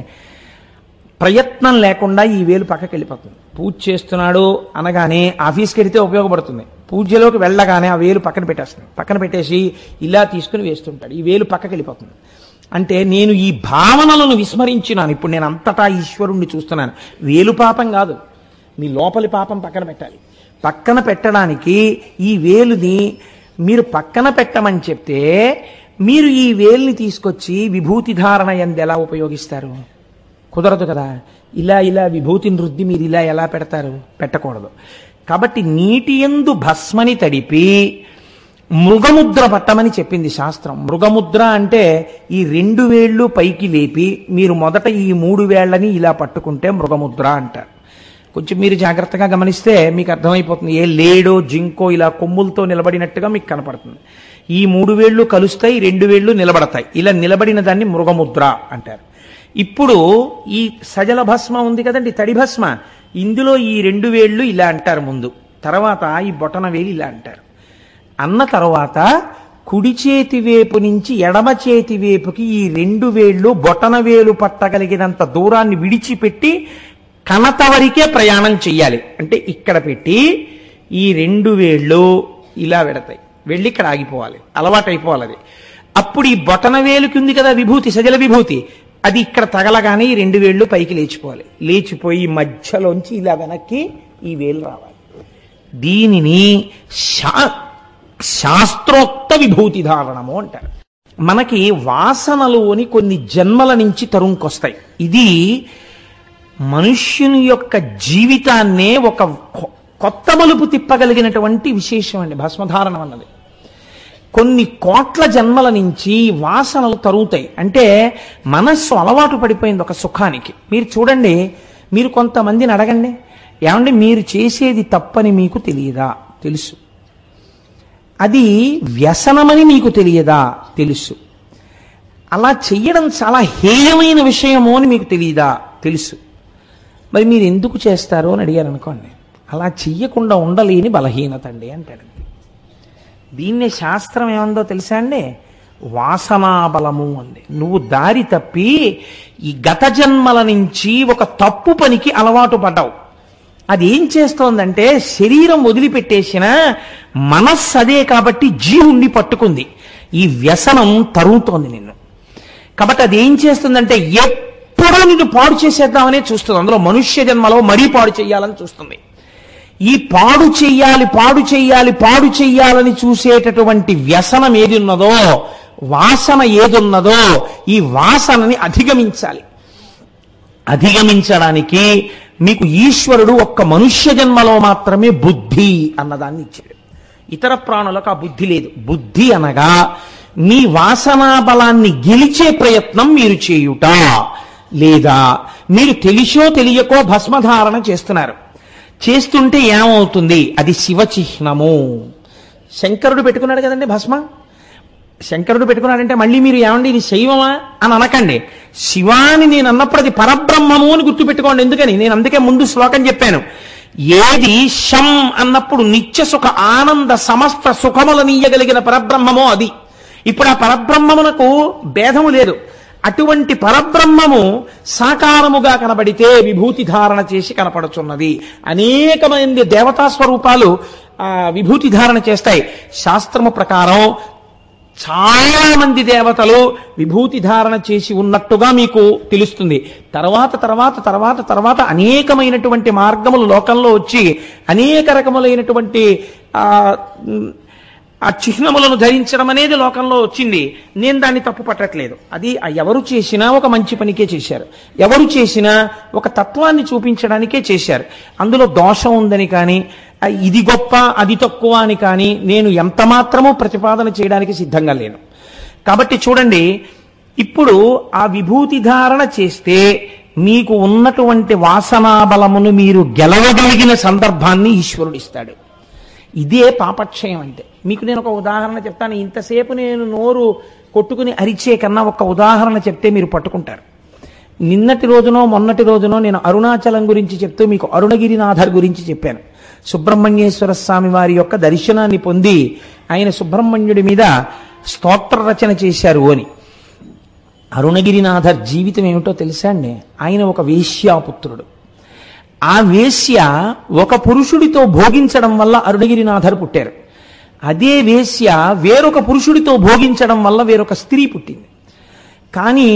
ప్రయత్నం లేకుండా ఈ వేలు పక్కకి వెళ్ళిపోతుంది. పూజ చేస్తున్నాడు అనగానే ఆఫీస్కి వెళితే ఉపయోగపడుతుంది. పూజలోకి వెళ్ళగానే ఆ వేలు పక్కన పెట్టేస్తుంది. పక్కన పెట్టేసి ఇలా తీసుకుని వేస్తుంటాడు. ఈ వేలు పక్కకి వెళ్ళిపోతుంది. అంటే నేను ఈ భావనలను విస్మరించినాను. ఇప్పుడు నేను అంతటా ఈశ్వరుణ్ణి చూస్తున్నాను. వేలు పాపం కాదు, మీ లోపలి పాపం పక్కన పెట్టాలి. పక్కన పెట్టడానికి ఈ వేలుని మీరు పక్కన పెట్టమని చెప్తే మీరు ఈ వేలుని తీసుకొచ్చి విభూతి ధారణ యందు ఎలా ఉపయోగిస్తారు? కుదరదు కదా. ఇలా ఇలా విభూతిని రుద్ది మీరు ఇలా ఎలా పెడతారు? పెట్టకూడదు. కాబట్టి నీటి యందు భస్మని తడిపి మృగముద్ర పట్టమని చెప్పింది శాస్త్రం. మృగముద్ర అంటే ఈ 2 వేళ్ళు పైకి లేపి మీరు మొదట ఈ 3 వేళ్లని ఇలా పట్టుకుంటే మృగముద్ర అంటారు. కొంచెం మీరు జాగ్రత్తగా గమనిస్తే మీకు అర్థమైపోతుంది. ఏ లేడో జింకో ఇలా కొమ్ములతో నిలబడినట్టుగా మీకు కనపడుతుంది. ఈ 3 వేళ్ళు కలుస్తాయి, 2 వేళ్ళు నిలబడతాయి. ఇలా నిలబడిన దాన్ని మృగముద్ర అంటారు. ఇప్పుడు ఈ సజల భస్మ ఉంది కదండి, తడి భస్మ, ఇందులో ఈ 2 వేళ్ళు ఇలా అంటారు ముందు. తర్వాత ఈ బొటన వేలు ఇలా అంటారు. అన్న తర్వాత కుడి చేతి వేపు నుంచి ఎడమ చేతి వేపుకి ఈ 2 వేళ్ళు బొటన వేలు పట్టగలిగినంత దూరాన్ని విడిచిపెట్టి కనత వరకే ప్రయాణం చెయ్యాలి. అంటే ఇక్కడ పెట్టి ఈ 2 వేళ్ళు ఇలా వెడతాయి, వెళ్ళి ఇక్కడ ఆగిపోవాలి, అలవాటు అయిపోవాలి అది. అప్పుడు ఈ బొటన వేలుకి ఉంది కదా విభూతి, సజల విభూతి, అది ఇక్కడ తగలగానే ఈ 2 వేళ్ళు పైకి లేచిపోవాలి. లేచిపోయి మధ్యలోంచి ఇలా వెనక్కి ఈ వేలు రావాలి. దీనిని శాస్త్రోక్త విభూతి ధారణము అంటారు. మనకి వాసనలోని కొన్ని జన్మల నుంచి తరుంకొస్తాయి. ఇది మనుష్యుని యొక్క జీవితాన్నే ఒక కొత్త మలుపు తిప్పగలిగినటువంటి విశేషం అండి భస్మధారణం అన్నది. కొన్ని కోట్ల జన్మల నుంచి వాసనలు తరుగుతాయి. అంటే మనస్సు అలవాటు పడిపోయింది ఒక సుఖానికి. మీరు చూడండి, మీరు కొంతమందిని అడగండి, ఏమంటే మీరు చేసేది తప్పని మీకు తెలియదా? తెలుసు. అది వ్యసనమని మీకు తెలియదా? తెలుసు. అలా చెయ్యడం చాలా హేయమైన విషయము అని మీకు తెలియదా? తెలుసు. మరి మీరు ఎందుకు చేస్తారో అని అడిగారు అనుకోండి, అలా చెయ్యకుండా ఉండలేని బలహీనత అండి అంటాడు. దీన్నే శాస్త్రం ఏమందో తెలుసా అండి? వాసనాబలము అంది. నువ్వు దారి తప్పి ఈ గత జన్మల నుంచి ఒక తప్పు పనికి అలవాటు పడ్డావు. అది ఏం చేస్తోందంటే శరీరం వదిలిపెట్టేసిన మనస్సు అదే కాబట్టి జీవుణ్ణి పట్టుకుంది. ఈ వ్యసనం తరుగుతోంది నిన్ను. కాబట్టి అది ఏం చేస్తుందంటే ఎప్పుడూ నిన్ను పాడు చేసేద్దామనే చూస్తుంది. అందులో మనుష్య జన్మలో మరీ పాడు చేయాలని చూస్తుంది. ఈ పాడు చెయ్యాలి పాడు చెయ్యాలి పాడు చెయ్యాలని చూసేటటువంటి వ్యసనం ఏది ఉన్నదో, వాసన ఏదున్నదో, ఈ వాసనని అధిగమించాలి. అధిగమించడానికి మీకు ఈశ్వరుడు ఒక్క మనుష్య జన్మలో మాత్రమే బుద్ధి అన్నదాన్ని ఇచ్చాడు. ఇతర ప్రాణులకు ఆ బుద్ధి లేదు. బుద్ధి అనగా మీ వాసనా బలాన్ని గెలిచే ప్రయత్నం మీరు చేయుట, లేదా మీరు తెలిసో తెలియకో భస్మధారణ చేస్తున్నారు. చేస్తుంటే ఏమవుతుంది? అది శివచిహ్నము. శంకరుడు పెట్టుకున్నాడు కదండి భస్మ. శంకరుడు పెట్టుకున్నాడంటే మళ్ళీ మీరు ఏమండి ఇది శైవమా అని అనకండి. శివాని నేను అన్నప్పుడు అది పరబ్రహ్మము అని గుర్తుపెట్టుకోండి. ఎందుకని నేను అందుకే ముందు శ్లోకం చెప్పాను. ఏది శం అన్నప్పుడు నిత్య సుఖ ఆనంద సమస్త సుఖములనీయగలిగిన పరబ్రహ్మమో అది. ఇప్పుడు ఆ పరబ్రహ్మమునకు భేదము లేదు. అటువంటి పరబ్రహ్మము సాకారముగా కనబడితే విభూతి ధారణ చేసి కనపడుచున్నది. అనేకమంది దేవతా స్వరూపాలు విభూతి ధారణ చేస్తాయి. శాస్త్రము ప్రకారం చాలా మంది దేవతలు విభూతి ధారణ చేసి ఉన్నట్టుగా మీకు తెలుస్తుంది. తర్వాత అనేకమైనటువంటి మార్గములు లోకంలో వచ్చి అనేక రకములైనటువంటి ఆ చిహ్నములను ధరించడం అనేది లోకంలో వచ్చింది. నేను దాన్ని తప్పు పట్టట్లేదు. అది ఎవరు చేసినా ఒక మంచి పనికే చేశారు, ఎవరు చేసినా ఒక తత్వాన్ని చూపించడానికే చేశారు. అందులో దోషం ఉందని కానీ ఇది గొప్ప అది తక్కువ అని కానీ నేను ఎంత మాత్రమూ ప్రతిపాదన చేయడానికి సిద్ధంగా లేను. కాబట్టి చూడండి, ఇప్పుడు ఆ విభూతి ధారణ చేస్తే మీకు ఉన్నటువంటి వాసనాబలమును మీరు గెలవగలిగిన సందర్భాన్ని ఈశ్వరుడు ఇస్తాడు. ఇదే పాపక్షయం అంటే. మీకు నేను ఒక ఉదాహరణ చెప్తాను. ఇంతసేపు నేను నోరు కొట్టుకుని అరిచే కన్నా ఒక ఉదాహరణ చెప్తే మీరు పట్టుకుంటారు. నిన్నటి రోజునో మొన్నటి రోజునో నేను అరుణాచలం గురించి చెప్తూ మీకు అరుణగిరినాథర్ గురించి చెప్పాను. సుబ్రహ్మణ్యేశ్వర స్వామి వారి యొక్క దర్శనాన్ని పొంది ఆయన సుబ్రహ్మణ్యుడి మీద స్తోత్ర రచన చేశారు అని. అరుణగిరినాథర్ జీవితం ఏమిటో తెలుసా అండి? ఆయన ఒక వేశ్యాపుత్రుడు. ఆ వేశ్య ఒక పురుషుడితో భోగించడం వల్ల అరుణగిరినాథర్ పుట్టారు. అదే వేశ్య వేరొక పురుషుడితో భోగించడం వల్ల వేరొక స్త్రీ పుట్టింది. కానీ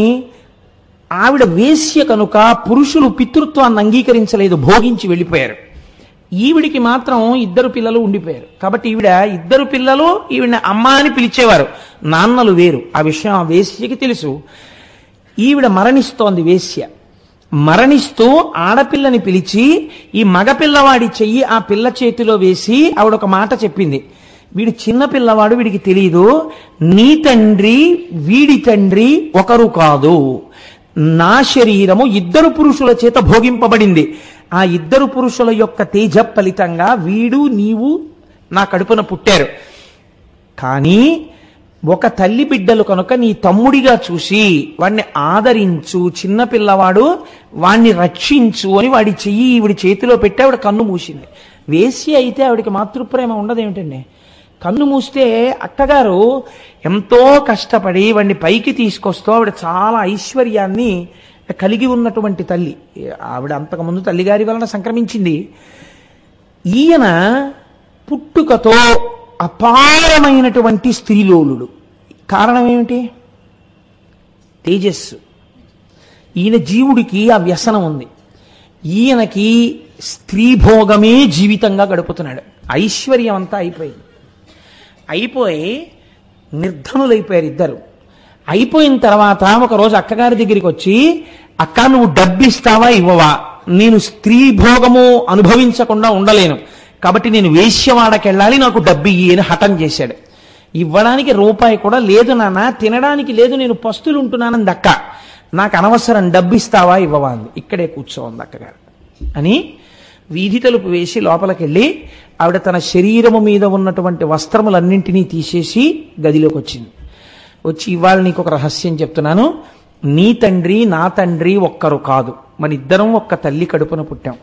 ఆవిడ వేశ్య కనుక పురుషులు పితృత్వాన్ని అంగీకరించలేదు, భోగించి వెళ్ళిపోయారు. ఈవిడికి మాత్రం 2 పిల్లలు ఉండిపోయారు. కాబట్టి ఇద్దరు పిల్లలు ఈవిడ అమ్మ అని పిలిచేవారు, నాన్నలు వేరు. ఆ విషయం ఆ వేశ్యకి తెలుసు. ఈవిడ మరణిస్తోంది. వేశ్య మరణిస్తూ ఆడపిల్లని పిలిచి ఈ మగపిల్లవాడి చెయ్యి ఆ పిల్ల చేతిలో వేసి ఆవిడ ఒక మాట చెప్పింది. వీడు చిన్న పిల్లవాడు, వీడికి తెలియదు, నీ తండ్రి వీడి తండ్రి ఒకరు కాదు, నా శరీరము 2 పురుషుల చేత భోగింపబడింది. ఆ 2 పురుషుల యొక్క తేజ ఫలితంగా వీడు నీవు నా కడుపున పుట్టారు. కానీ ఒక తల్లి బిడ్డలు కనుక నీ తమ్ముడిగా చూసి వాడిని ఆదరించు, చిన్నపిల్లవాడు వాణ్ణి రక్షించు అని వాడి చెయ్యి ఈవిడి చేతిలో పెట్టి ఆవిడ కన్ను మూసింది. వేసి అయితే ఆవిడికి మాతృప్రేమ ఉండదేమిటండి? కన్ను మూస్తే అక్కగారు ఎంతో కష్టపడి వాడిని పైకి తీసుకొస్తూ ఆవిడ చాలా ఐశ్వర్యాన్ని కలిగి ఉన్నటువంటి తల్లి. ఆవిడ అంతకుముందు తల్లిగారి వలన సంక్రమించింది. ఈయన పుట్టుకతో అపారమైనటువంటి స్త్రీలోలుడు. కారణం ఏమిటి? తేజస్సు. ఈయన జీవుడికి ఆ వ్యసనం ఉంది. ఈయనకి స్త్రీభోగమే జీవితంగా గడుపుతున్నాడు. ఐశ్వర్యం అంతా అయిపోయి నిర్ధనులైపోయారు ఇద్దరు. అయిపోయిన తర్వాత ఒకరోజు అక్కగారి దగ్గరికి వచ్చి, అక్క నువ్వు డబ్బిస్తావా ఇవ్వవా? నేను స్త్రీ భోగము అనుభవించకుండా ఉండలేను, కాబట్టి నేను వేశ్యవాడకెళ్ళాలి, నాకు డబ్బు ఇయ్యి అని హఠం చేశాడు. ఇవ్వడానికి రూపాయి కూడా లేదు నాన్న, తినడానికి లేదు, నేను పస్తులు ఉంటున్నానంది అక్క. నాకు అనవసరం, డబ్బిస్తావా ఇవ్వవా అంది. ఇక్కడే కూర్చోంది అక్కగారు అని వీధి తలుపు వేసి లోపలికెళ్ళి ఆవిడ తన శరీరము మీద ఉన్నటువంటి వస్త్రములన్నింటినీ తీసేసి గదిలోకి వచ్చింది. వచ్చి, ఇవాళ నీకు ఒక రహస్యం చెప్తున్నాను, నీ తండ్రి నా తండ్రి ఒక్కరు కాదు, మన ఇద్దరం ఒక్క తల్లి కడుపున పుట్టాం.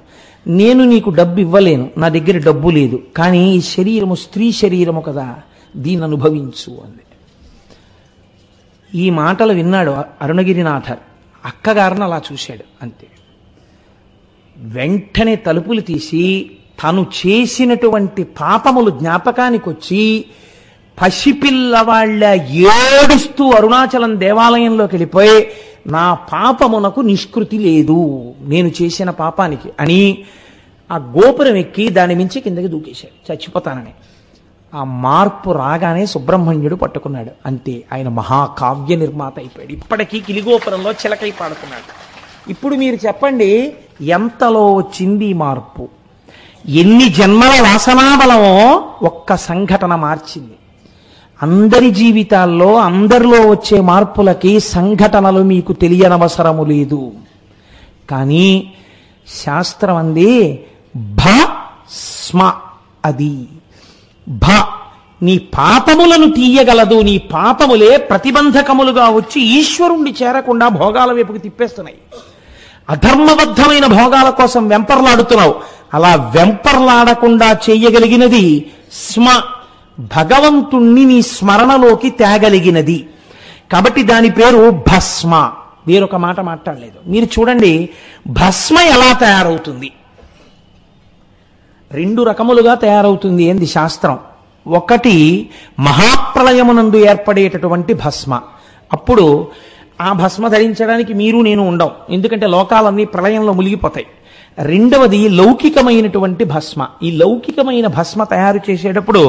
నేను నీకు డబ్బు ఇవ్వలేను, నా దగ్గర డబ్బు లేదు, కానీ ఈ శరీరము స్త్రీ శరీరము కదా, దీన్ని అనుభవించు అంది. ఈ మాటలు విన్నాడు అరుణగిరినాథర్. అక్కగారిని అలా చూశాడు అంతే. వెంటనే తలుపులు తీసి తను చేసినటువంటి పాపములు జ్ఞాపకానికి వచ్చి పసిపిల్లవాళ్ళ ఏడుస్తూ అరుణాచలం దేవాలయంలోకి వెళ్ళిపోయి, నా పాపమునకు నిష్కృతి లేదు, నేను చేసిన పాపానికి అని ఆ గోపురం ఎక్కి దాని మించి కిందకి దూకేశాడు చచ్చిపోతానని. ఆ మార్పు రాగానే సుబ్రహ్మణ్యుడు పట్టుకున్నాడు. అంతే, ఆయన మహాకావ్య నిర్మాత అయిపోయాడు. ఇప్పటికీ కిలిగోపురంలో చిలకై పాడుతున్నాడు. ఇప్పుడు మీరు చెప్పండి, ఎంతలో వచ్చింది ఈ మార్పు? ఎన్ని జన్మల వాసనాబలమో ఒక్క సంఘటన మార్చింది. అందరి జీవితాల్లో అందరిలో వచ్చే మార్పులకి సంఘటనలు మీకు తెలియనవసరము లేదు. కానీ శాస్త్రం అంది స్మ, అది నీ పాపములను తీయగలదు. నీ పాపములే ప్రతిబంధకములుగా వచ్చి ఈశ్వరుణ్ణి చేరకుండా భోగాల వైపుకి తిప్పేస్తున్నాయి. అధర్మబద్ధమైన భోగాల కోసం వెంపర్లాడుతున్నావు. అలా వెంపర్లాడకుండా చేయగలిగినది స్మ, భగవంతుణ్ణి నీ స్మరణలోకి తేగలిగినది. కాబట్టి దాని పేరు భస్మ. వేరొక మాట మాట్లాడలేదు. మీరు చూడండి భస్మ ఎలా తయారవుతుంది. 2 రకములుగా తయారవుతుంది ఏంది శాస్త్రం. ఒకటి మహాప్రళయమునందు ఏర్పడేటటువంటి భస్మ. అప్పుడు ఆ భస్మ ధరించడానికి మీరు నేను ఉండం, ఎందుకంటే లోకాలన్నీ ప్రళయంలో మునిగిపోతాయి. రెండవది లౌకికమైనటువంటి భస్మ. ఈ లౌకికమైన భస్మ తయారు చేసేటప్పుడు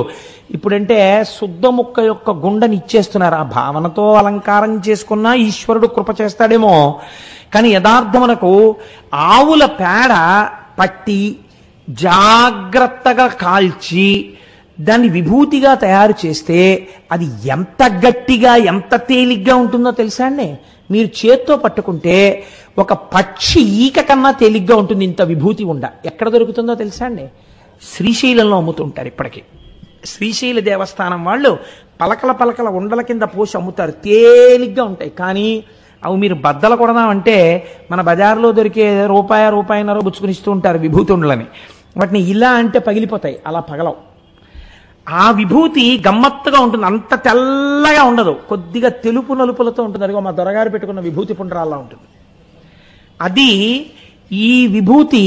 ఇప్పుడంటే శుద్ధ ముక్క యొక్క గుండని ఇచ్చేస్తున్నారు. ఆ భావనతో అలంకారం చేసుకున్నా ఈశ్వరుడు కృప చేస్తాడేమో. కానీ యథార్థమునకు ఆవుల పేడ పట్టి జాగ్రత్తగా కాల్చి దాన్ని విభూతిగా తయారు చేస్తే అది ఎంత గట్టిగా ఎంత తేలిగ్గా ఉంటుందో తెలుసా అండి. మీరు చేత్తో పట్టుకుంటే ఒక పక్షి ఈక కన్నా తేలిగ్గా ఉంటుంది. ఇంత విభూతి ఉండ ఎక్కడ దొరుకుతుందో తెలుసా అండి. శ్రీశైలంలో అమ్ముతుంటారు. ఇప్పటికీ శ్రీశైల దేవస్థానం వాళ్ళు పలకల పలకల ఉండల కింద పోసి అమ్ముతారు. తేలిగ్గా ఉంటాయి. కానీ అవి మీరు బద్దలు కొడదామంటే మన బజార్లో దొరికే రూపాయన్నర బుచ్చుకుని ఇస్తూ ఉంటారు విభూతి ఉండలని. వాటిని ఇలా అంటే పగిలిపోతాయి, అలా పగలవు. ఆ విభూతి గమ్మత్తుగా ఉంటుంది. అంత తెల్లగా ఉండదు, కొద్దిగా తెలుపు నలుపులతో ఉంటుంది. అదిగో మా దొరగారు పెట్టుకున్న విభూతి పుండ్రాల్లా ఉంటుంది. అది ఈ విభూతి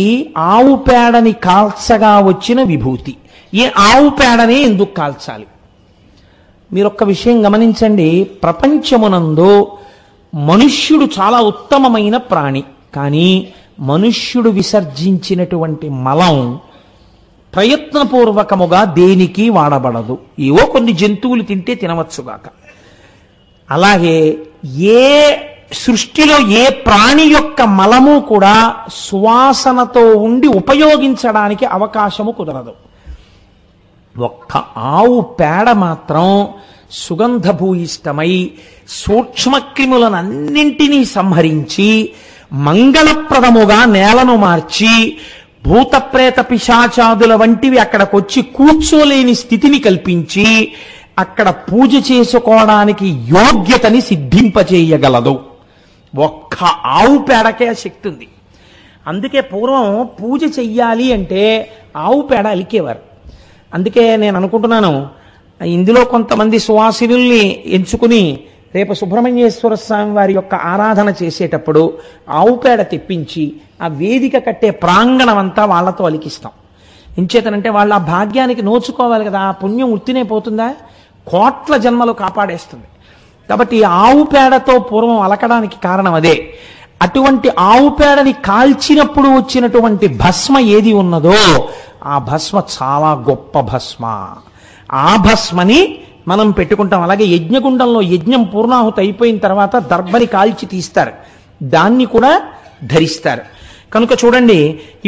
ఆవు పేడని కాల్చగా వచ్చిన విభూతి. ఏ ఆవు పేడనే ఎందుకు కాల్చాలి? మీరొక్క విషయం గమనించండి. ప్రపంచమునందు మనుష్యుడు చాలా ఉత్తమమైన ప్రాణి. కానీ మనుష్యుడు విసర్జించినటువంటి మలం ప్రయత్నపూర్వకముగా దేనికి వాడబడదు. ఏవో కొన్ని జంతువులు తింటే తినవచ్చుగాక. అలాగే ఏ సృష్టిలో ఏ ప్రాణి యొక్క మలము కూడా సువాసనతో ఉండి ఉపయోగించడానికి అవకాశము కుదరదు. ఒక్క ఆవు పేడ మాత్రం సుగంధభూయిష్టమై సూక్ష్మక్రిములనన్నింటినీ సంహరించి మంగళప్రదముగా నేలను మార్చి భూతప్రేత పిశాచాదుల వంటివి అక్కడికొచ్చి కూర్చోలేని స్థితిని కల్పించి అక్కడ పూజ చేసుకోవడానికి యోగ్యతని సిద్ధింపచేయగలదు. ఒక్క ఆవు పేడకే ఆ శక్తి ఉంది. అందుకే పూర్వం పూజ చెయ్యాలి అంటే ఆవు పేడ అలికేవారు. అందుకే నేను అనుకుంటున్నాను, ఇందులో కొంతమంది సువాసినుల్ని ఎంచుకుని రేపు సుబ్రహ్మణ్యేశ్వర స్వామి వారి యొక్క ఆరాధన చేసేటప్పుడు ఆవు పేడ తెప్పించి ఆ వేదిక కట్టే ప్రాంగణం అంతా వాళ్లతో అలికిస్తాం. ఎంచేతనంటే వాళ్ళు ఆ భాగ్యానికి నోచుకోవాలి కదా. ఆ పుణ్యం ఉత్తినే పోతుందా? కోట్ల జన్మలు కాపాడేస్తుంది. కాబట్టి ఆవు పేడతో పూర్వం అలకడానికి కారణం అదే. అటువంటి ఆవు పేడని కాల్చినప్పుడు వచ్చినటువంటి భస్మ ఏది ఉన్నదో ఆ భస్మ చాలా గొప్ప భస్మ. ఆ భస్మని మనం పెట్టుకుంటాం. అలాగే యజ్ఞగుండంలో యజ్ఞం పూర్ణాహుతి అయిపోయిన తర్వాత దర్భని కాల్చి తీస్తారు, దాన్ని కూడా ధరిస్తారు. కనుక చూడండి,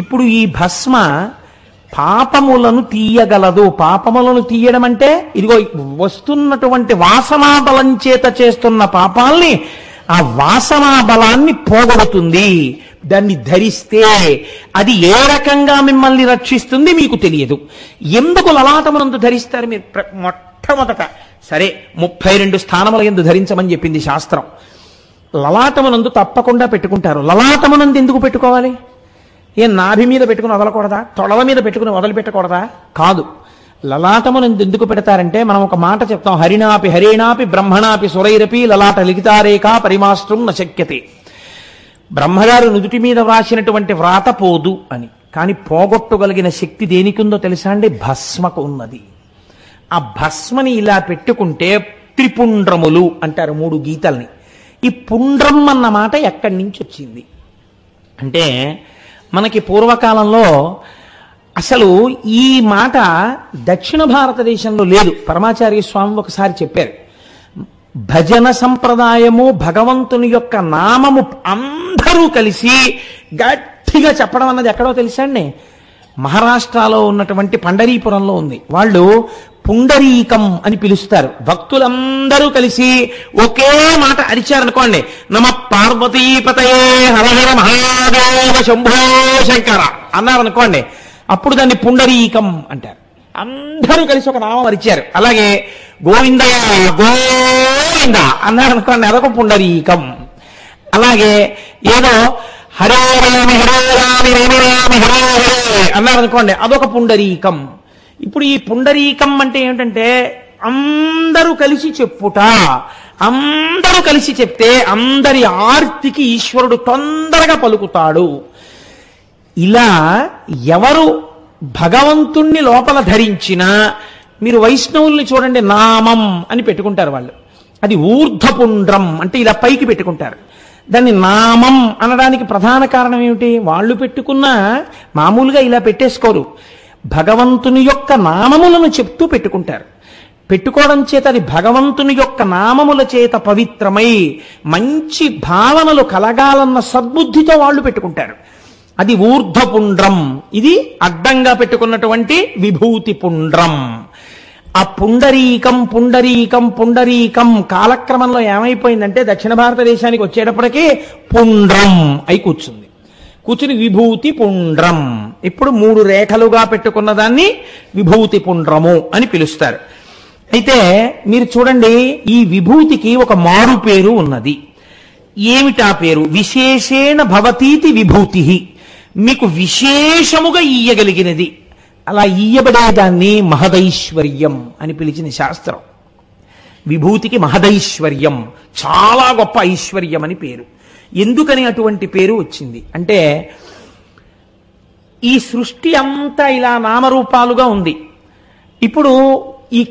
ఇప్పుడు ఈ భస్మ పాపములను తీయగలదు. పాపములను తీయడం అంటే ఇదిగో వస్తున్నటువంటి వాసనా బలం చేత చేస్తున్న పాపాల్ని ఆ వాసనా బలాన్ని పోగొడుతుంది. దాన్ని ధరిస్తే అది ఏ రకంగా మిమ్మల్ని రక్షిస్తుంది మీకు తెలియదు. ఎందుకు లలాటమునందు ధరిస్తారు మీరు? మొట్టమొదట సరే 32 స్థానముల యందు ధరించమని చెప్పింది శాస్త్రం. లలాటమునందు తప్పకుండా పెట్టుకుంటారు. లలాటమునందు ఎందుకు పెట్టుకోవాలి? ఏ నాభి మీద పెట్టుకుని వదలకూడదా? తొడల మీద పెట్టుకుని వదిలిపెట్టకూడదా? కాదు. లలాటమునందు ఎందుకు పెడతారంటే మనం ఒక మాట చెప్తాం, హరిణాపి హరేణాపి బ్రహ్మణాపి సురైరపి లలాట లిఖితారేఖ పరిమాస్త్రం నశక్యతే. బ్రహ్మగారు నుదుటి మీద వ్రాసినటువంటి వ్రాత పోదు అని. కానీ పోగొట్టగలిగిన శక్తి దేనికిందో తెలుసా అండి? భస్మకు ఉన్నది. ఆ భస్మని ఇలా పెట్టుకుంటే త్రిపుండ్రములు అంటారు 3 గీతల్ని. ఈ పుండ్రం అన్న మాట ఎక్కడి నుంచి వచ్చింది అంటే మనకి పూర్వకాలంలో అసలు ఈ మాట దక్షిణ భారతదేశంలో లేదు. పరమాచార్య స్వామి ఒకసారి చెప్పారు, భజన సంప్రదాయము భగవంతుని యొక్క నామము అందరూ కలిసి గట్టిగా చెప్పడం అన్నది ఎక్కడో తెలుసా అండి? మహారాష్ట్రలో ఉన్నటువంటి పండరీపురంలో ఉంది. వాళ్ళు పుండరీకం అని పిలుస్తారు. భక్తులందరూ కలిసి ఒకే మాట అరిచారనుకోండి, నమ పార్వతీపతయే హర హర మహాదేవ శంభో శంకర అన్నారనుకోండి, అప్పుడు దాన్ని పుండరీకం అంటారు. అందరూ కలిసి ఒక నామం అరిచారు. అలాగే గోవింద గోవింద అన్నారనుకోండి, అదొక పుండరీకం. అలాగే ఏదో హరే రామి హరే రామి రామ రామి హరే హరే అన్నారు అనుకోండి, అదొక పుండరీకం. ఇప్పుడు ఈ పుండరీకం అంటే ఏమిటంటే అందరూ కలిసి చెప్పుట. అందరూ కలిసి చెప్తే అందరి ఆర్తికి ఈశ్వరుడు తొందరగా పలుకుతాడు. ఇలా ఎవరు భగవంతుణ్ణి లోపల ధరించినా, మీరు వైష్ణవుల్ని చూడండి, నామం అని పెట్టుకుంటారు వాళ్ళు. అది ఊర్ధ్వపుండ్రం అంటే ఇలా పైకి పెట్టుకుంటారు. దాన్ని నామం అనడానికి ప్రధాన కారణం ఏమిటి? వాళ్ళు పెట్టుకున్న మామూలుగా ఇలా పెట్టేసుకోరు, భగవంతుని యొక్క నామములను చెప్తూ పెట్టుకుంటారు. పెట్టుకోవడం చేత అది భగవంతుని యొక్క నామముల చేత పవిత్రమై మంచి భావనలు కలగాలన్న సద్బుద్ధితో వాళ్ళు పెట్టుకుంటారు. అది ఊర్ధ్వపుండ్రం. ఇది అడ్డంగా పెట్టుకున్నటువంటి విభూతి పుండ్రం. ఆ పుండరీకం పుండరీకం పుండరీకం కాలక్రమంలో ఏమైపోయిందంటే దక్షిణ భారతదేశానికి వచ్చేటప్పటికీ పుండ్రం అయి కూర్చుంది. కూర్చుని విభూతి పుండ్రం. ఇప్పుడు 3 రేఖలుగా పెట్టుకున్న దాన్ని విభూతి పుండ్రము అని పిలుస్తారు. అయితే మీరు చూడండి, ఈ విభూతికి ఒక మారు పేరు ఉన్నది. ఏమిటా పేరు? విశేషేణ భవతీతి విభూతి. మీకు విశేషముగా ఇయ్యగలిగినది. అలా ఇయ్యబడేదాన్ని మహదైశ్వర్యం అని పిలిచిన శాస్త్రం. విభూతికి మహదైశ్వర్యం, చాలా గొప్ప ఐశ్వర్యం అని పేరు. ఎందుకని అటువంటి పేరు వచ్చింది అంటే, ఈ సృష్టి అంతా ఇలా నామరూపాలుగా ఉంది. ఇప్పుడు ఈ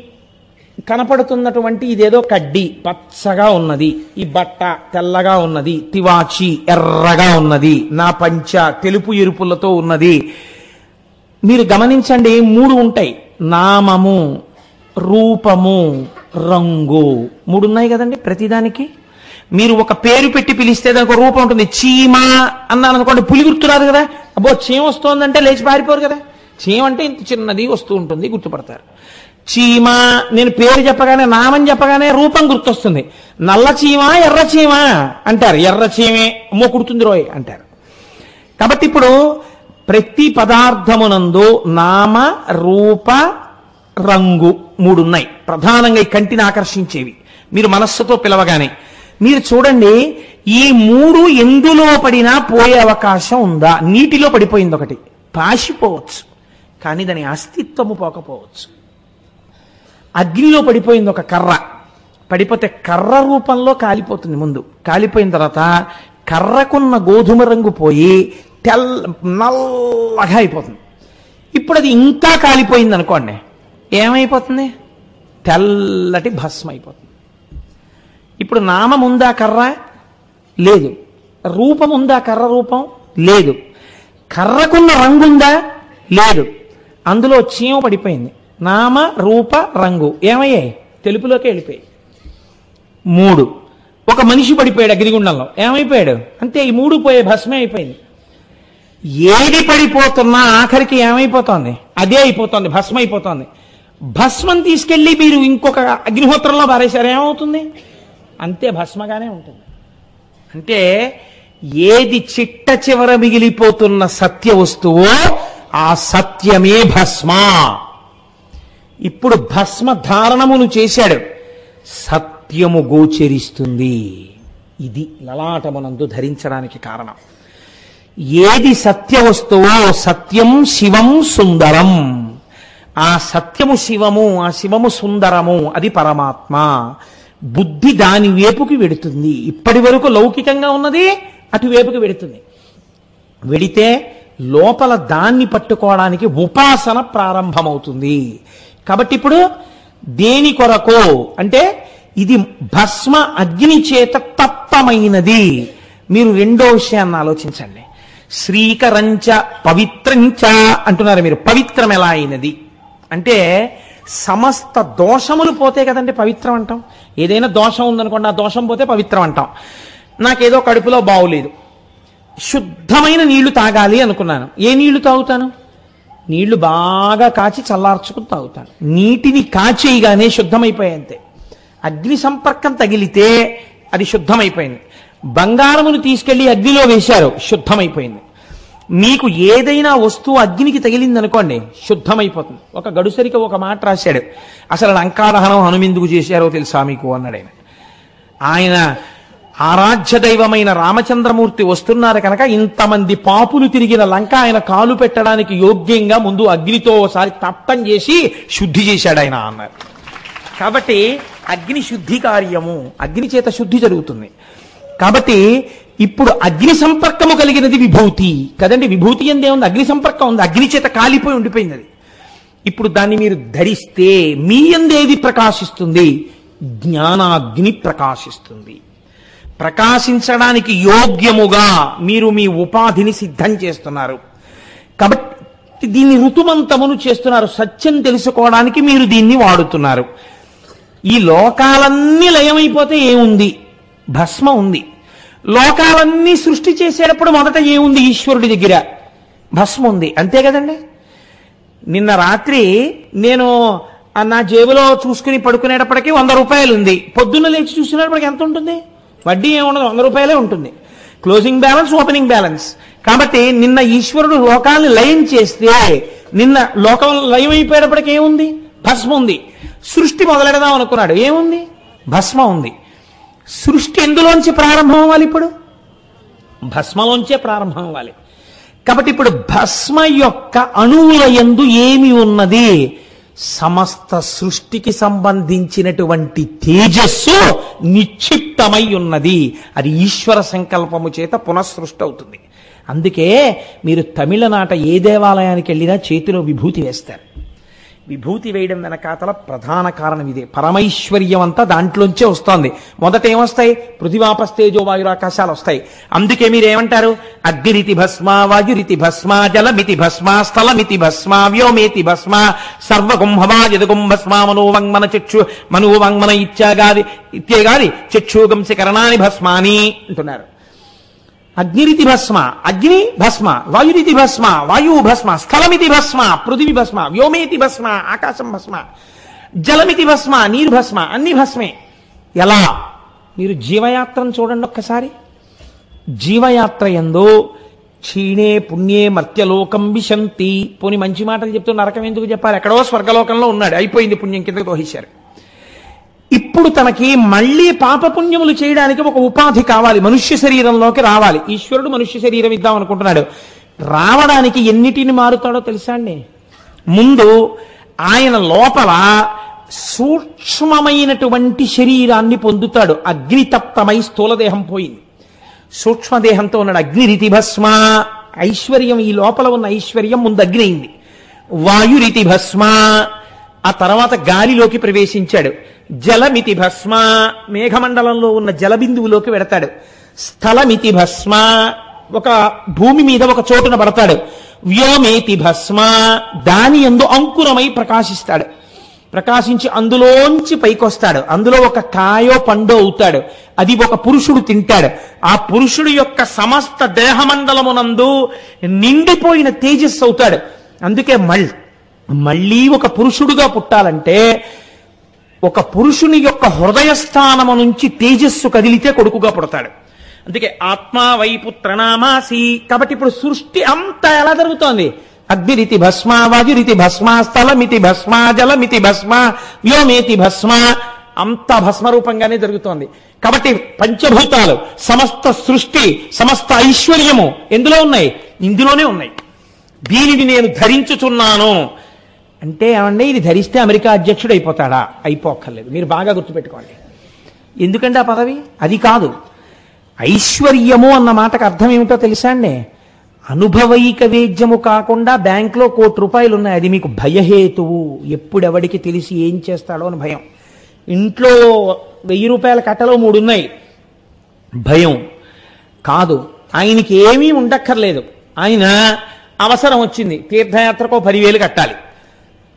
కనపడుతున్నటువంటి ఇదేదో కడ్డీ పచ్చగా ఉన్నది, ఈ బట్ట తెల్లగా ఉన్నది, తివాచి ఎర్రగా ఉన్నది, నా పంచ తెలుపు ఎరుపులతో ఉన్నది. మీరు గమనించండి, 3 ఉంటాయి: నామము, రూపము, రంగు. 3 ఉన్నాయి కదండి ప్రతిదానికి. మీరు ఒక పేరు పెట్టి పిలిస్తే దానికి ఒక రూపం ఉంటుంది. చీమ అన్నాను అనుకోండి, పులి గుర్తురాదు కదా. అబ్బో చీమ వస్తోందంటే లేచి పారిపోరు కదా. చీమ అంటే ఇంత చిన్నది వస్తూ ఉంటుంది, గుర్తుపడతారు. చీమ, నేను పేరు చెప్పగానే, నామం చెప్పగానే రూపం గుర్తొస్తుంది. నల్ల చీమ ఎర్ర చీమ అంటారు. ఎర్ర చీమే అమ్మో కుడుతుంది రోయ్ అంటారు. కాబట్టి ఇప్పుడు ప్రతి పదార్థమునందు నామ, రూప, రంగు 3 ఉన్నాయి ప్రధానంగా, ఈ కంటిని ఆకర్షించేవి. మీరు మనస్సుతో పిలవగానే మీరు చూడండి, ఈ 3 ఎందులో పడినా పోయే అవకాశం ఉందా? నీటిలో పడిపోయింది ఒకటి, పాసిపోవచ్చు, కానీ దాని అస్తిత్వము పోకపోవచ్చు. అగ్నిలో పడిపోయింది ఒక కర్ర, పడిపోతే కర్ర రూపంలో కాలిపోతుంది. ముందు కాలిపోయిన తర్వాత కర్రకున్న గోధుమ రంగు పోయి నల్లగా అయిపోతుంది. ఇప్పుడు అది ఇంకా కాలిపోయింది అనుకోండి, ఏమైపోతుంది? తెల్లటి భస్మ అయిపోతుంది. ఇప్పుడు నామం ఉందా? కర్ర లేదు. రూపం ఉందా? కర్ర రూపం లేదు. కర్రకున్న రంగు ఉందా? లేదు. అందులో చీమ పడిపోయింది. నామ, రూప, రంగు ఏమయ్యాయి? తెలుపులోకి వెళ్ళిపోయాయి. 3. ఒక మనిషి పడిపోయాడు అగ్నిగుండంలో, ఏమైపోయాడు? అంతే, ఈ 3 పోయే భస్మే అయిపోయింది. ఏది పడిపోతున్నా ఆఖరికి ఏమైపోతోంది? అదే అయిపోతుంది, భస్మ అయిపోతుంది. భస్మం తీసుకెళ్లి మీరు ఇంకొక అగ్నిహోత్రంలో పారేశారు, ఏమవుతుంది? అంతే, భస్మగానే ఉంటుంది. అంటే ఏది చిట్ట చివర మిగిలిపోతున్న సత్య వస్తువో ఆ సత్యమే భస్మ. ఇప్పుడు భస్మ ధారణమును చేశాడు, సత్యము గోచరిస్తుంది. ఇది లలాటమునందు ధరించడానికి కారణం. ఏది సత్య వస్తువో సత్యం శివం సుందరం. ఆ సత్యము శివము, ఆ శివము సుందరము, అది పరమాత్మ. బుద్ధి దాని వైపుకి వెడుతుంది. ఇప్పటి వరకు లౌకికంగా ఉన్నది అటువైపుకి వెడుతుంది. వెడితే లోపల దాన్ని పట్టుకోవడానికి ఉపాసన ప్రారంభమవుతుంది. కాబట్టి ఇప్పుడు దేని కొరకు అంటే, ఇది భస్మ అగ్ని చేత తప్తమైనది. మీరు రెండో విషయాన్ని ఆలోచించండి. శ్రీకరంచ పవిత్రంచ అంటున్నారు మీరు. పవిత్రం ఎలా అయినది అంటే, సమస్త దోషములు పోతే కదండి పవిత్రం అంటాం. ఏదైనా దోషం ఉందనుకోండి, ఆ దోషం పోతే పవిత్రం అంటాం. నాకేదో కడుపులో బావులేదు, శుద్ధమైన నీళ్లు తాగాలి అనుకున్నాను. ఏ నీళ్లు తాగుతాను? నీళ్లు బాగా కాచి చల్లార్చుకుని తాగుతాను. నీటిని కాచేయగానే శుద్ధమైపోయాయి అంతే. అగ్ని సంపర్కం తగిలితే అది శుద్ధమైపోయింది. బంగారమును తీసుకెళ్లి అగ్నిలో వేశారు, శుద్ధమైపోయింది. మీకు ఏదైనా వస్తువు అగ్నికి తగిలింది అనుకోండి, శుద్ధమైపోతుంది. ఒక గడుసరికి ఒక మాట రాశాడు, అసలు లంకాదహనం హనుమెందుకు చేశారో తెలుసా మీకు అన్నాడు ఆయన. ఆయన ఆరాధ్య దైవమైన రామచంద్రమూర్తి వస్తున్నారు కనుక ఇంతమంది పాపులు తిరిగిన లంక ఆయన కాలు పెట్టడానికి యోగ్యంగా ముందు అగ్నితో ఒకసారి తప్పం చేసి శుద్ధి చేశాడు ఆయన అన్నారు. కాబట్టి అగ్ని శుద్ధి కార్యము, అగ్ని చేత శుద్ధి జరుగుతుంది. కాబట్టి ఇప్పుడు అగ్ని సంపర్కము కలిగినది విభూతి కదండి. విభూతి ఎందే ఉంది, అగ్ని సంపర్కం ఉంది, అగ్ని చేత కాలిపోయి ఉండిపోయింది అది. ఇప్పుడు దాన్ని మీరు ధరిస్తే మీ ఎందేది ప్రకాశిస్తుంది? జ్ఞానాగ్ని ప్రకాశిస్తుంది. ప్రకాశించడానికి యోగ్యముగా మీరు మీ ఉపాధిని సిద్ధం చేస్తున్నారు. కాబట్టి దీన్ని ఋతుమంతమును చేస్తున్నారు. సత్యం తెలుసుకోవడానికి మీరు దీన్ని వాడుతున్నారు. ఈ లోకాలన్నీ లయమైపోతే ఏముంది? భస్మ ఉంది. లోకాలన్నీ సృష్టి చేసేటప్పుడు మొదట ఏముంది? ఈశ్వరుడి దగ్గర భస్మ ఉంది. అంతే కదండి. నిన్న రాత్రి నేను నా జేబులో చూసుకుని పడుకునేటప్పటికీ 100 రూపాయలు ఉంది. పొద్దున్న లేచి చూసినప్పటికి ఎంత ఉంటుంది? వడ్డీ ఏముండదు, 100 రూపాయలే ఉంటుంది. Closing balance, opening balance. కాబట్టి నిన్న ఈశ్వరుడు లోకాన్ని లయం చేస్తే నిన్న లోకం లయం అయిపోయేటప్పటికి ఏముంది? భస్మ ఉంది. సృష్టి మొదలెడదాం అనుకున్నాడు, ఏముంది? భస్మ ఉంది. సృష్టి ఎందులోంచి ప్రారంభం అవ్వాలి? ఇప్పుడు భస్మలోంచే ప్రారంభం అవ్వాలి. కాబట్టి ఇప్పుడు భస్మ యొక్క అణువుల యందు ఏమి ఉన్నది? సమస్త సృష్టికి సంబంధించినటువంటి తేజస్సు నిక్షిప్తమై ఉన్నది. అది ఈశ్వర సంకల్పము చేత పునఃసృష్టి అవుతుంది. అందుకే మీరు తమిళనాట ఏ దేవాలయానికి వెళ్ళినా చేతిలో విభూతి వేస్తారు. విభూతి వేయడం వెనకాతల ప్రధాన కారణం ఇదే. పరమైశ్వర్యం అంతా దాంట్లోంచే వస్తోంది. మొదట ఏమొస్తాయి? పృథివాపస్తేజో వాయురాకాశాలు వస్తాయి. అందుకే మీరేమంటారు? అగ్నిరితి భస్మ, వాయురితి భస్మ, జలమితి భస్మ, స్థలమితి భస్మ, వ్యోమేతి భస్మ, సర్వగుంభవాయదుగుం భస్మ, మనోవంగ్మన చక్షు మనోవంగ్మన ఇత్యేగాది చక్షుగంసి కరణాని భస్మాని అంటున్నారు. అగ్నిరితి భస్మ, అగ్ని భస్మ, వాయురితి భస్మ, వాయువు భస్మ, స్థలమితి భస్మ, పృథివీ భస్మ, వ్యోమేతి భస్మ, ఆకాశం భస్మ, జలమితి భస్మ, నీరు భస్మ, అన్ని భస్మే. ఎలా? మీరు జీవయాత్రను చూడండి ఒక్కసారి. జీవయాత్ర యందు క్షీణే పుణ్యే మర్త్యలోకం విశంతి. పోని మంచి మాటలు చెప్తూ నరకం ఎందుకు చెప్పాలి? ఎక్కడో స్వర్గలోకంలో ఉన్నాడు, అయిపోయింది, పుణ్యం కిందకు తోసేశారు. ఇప్పుడు తనకి మళ్లీ పాపపుణ్యములు చేయడానికి ఒక ఉపాధి కావాలి, మనుష్య శరీరంలోకి రావాలి. ఈశ్వరుడు మనుష్య శరీరం ఇద్దాం అనుకుంటున్నాడు. రావడానికి ఎన్నిటిని మారుతాడో తెలుసా అండి? ముందు ఆయన లోపల సూక్ష్మమైనటువంటి శరీరాన్ని పొందుతాడు. అగ్నితప్తమై స్థూలదేహం పోయింది, సూక్ష్మదేహంతో ఉన్నాడు. అగ్నిరితి భస్మ, ఐశ్వర్యం, ఈ లోపల ఉన్న ఐశ్వర్యం ముందు అగ్ని అయింది. వాయురితి భస్మ, ఆ తర్వాత గాలిలోకి ప్రవేశించాడు. జలమితి భస్మ, మేఘమండలంలో ఉన్న జలబిందువులోకి వెడతాడు. స్థలమితి భస్మ, ఒక భూమి మీద ఒక చోటున పడతాడు. వ్యోమేతి భస్మ, దాని యందు అంకురమై ప్రకాశిస్తాడు. ప్రకాశించి అందులోంచి పైకొస్తాడు. అందులో ఒక కాయో పండో అవుతాడు. అది ఒక పురుషుడు తింటాడు. ఆ పురుషుడు యొక్క సమస్త దేహమండలమునందు నిండిపోయిన తేజస్సు అవుతాడు. అందుకే మళ్ళీ ఒక పురుషుడుగా పుట్టాలంటే ఒక పురుషుని యొక్క హృదయస్థానము నుంచి తేజస్సు కదిలితే కొడుకుగా పుడతాడు. అందుకే ఆత్మా వైపుత్రనామాసి. కాబట్టి ఇప్పుడు సృష్టి అంతా ఎలా జరుగుతోంది? అగ్నిరితి భస్మ, వాయురితి భస్మ, స్థలమితి భస్మ, జలమితి భస్మ, వ్యోమేతి భస్మ, అంతా భస్మరూపంగానే జరుగుతోంది. కాబట్టి పంచభూతాలు, సమస్త సృష్టి, సమస్త ఐశ్వర్యము ఎందులో ఉన్నాయి? ఇందులోనే ఉన్నాయి. దీనిని నేను ధరించుచున్నాను అంటే ఏమంటే ఇది ధరిస్తే అమెరికా అధ్యక్షుడు అయిపోతాడా? అయిపోక్కర్లేదు. మీరు బాగా గుర్తుపెట్టుకోండి. ఎందుకంటే ఆ పదవి అది కాదు. ఐశ్వర్యము అన్న మాటకు అర్థం ఏమిటో తెలుసా అండి? అనుభవైక వేద్యము కాకుండా బ్యాంకులో ₹1,00,00,000 ఉన్నాయి, అది మీకు భయహేతువు. ఎప్పుడెవడికి తెలిసి ఏం చేస్తాడో అని భయం. ఇంట్లో ₹1000 కట్టలో 3 ఉన్నాయి, భయం కాదు. ఆయనకి ఏమీ ఉండక్కర్లేదు. ఆయన అవసరం వచ్చింది, తీర్థయాత్రకో 10,000 కట్టాలి.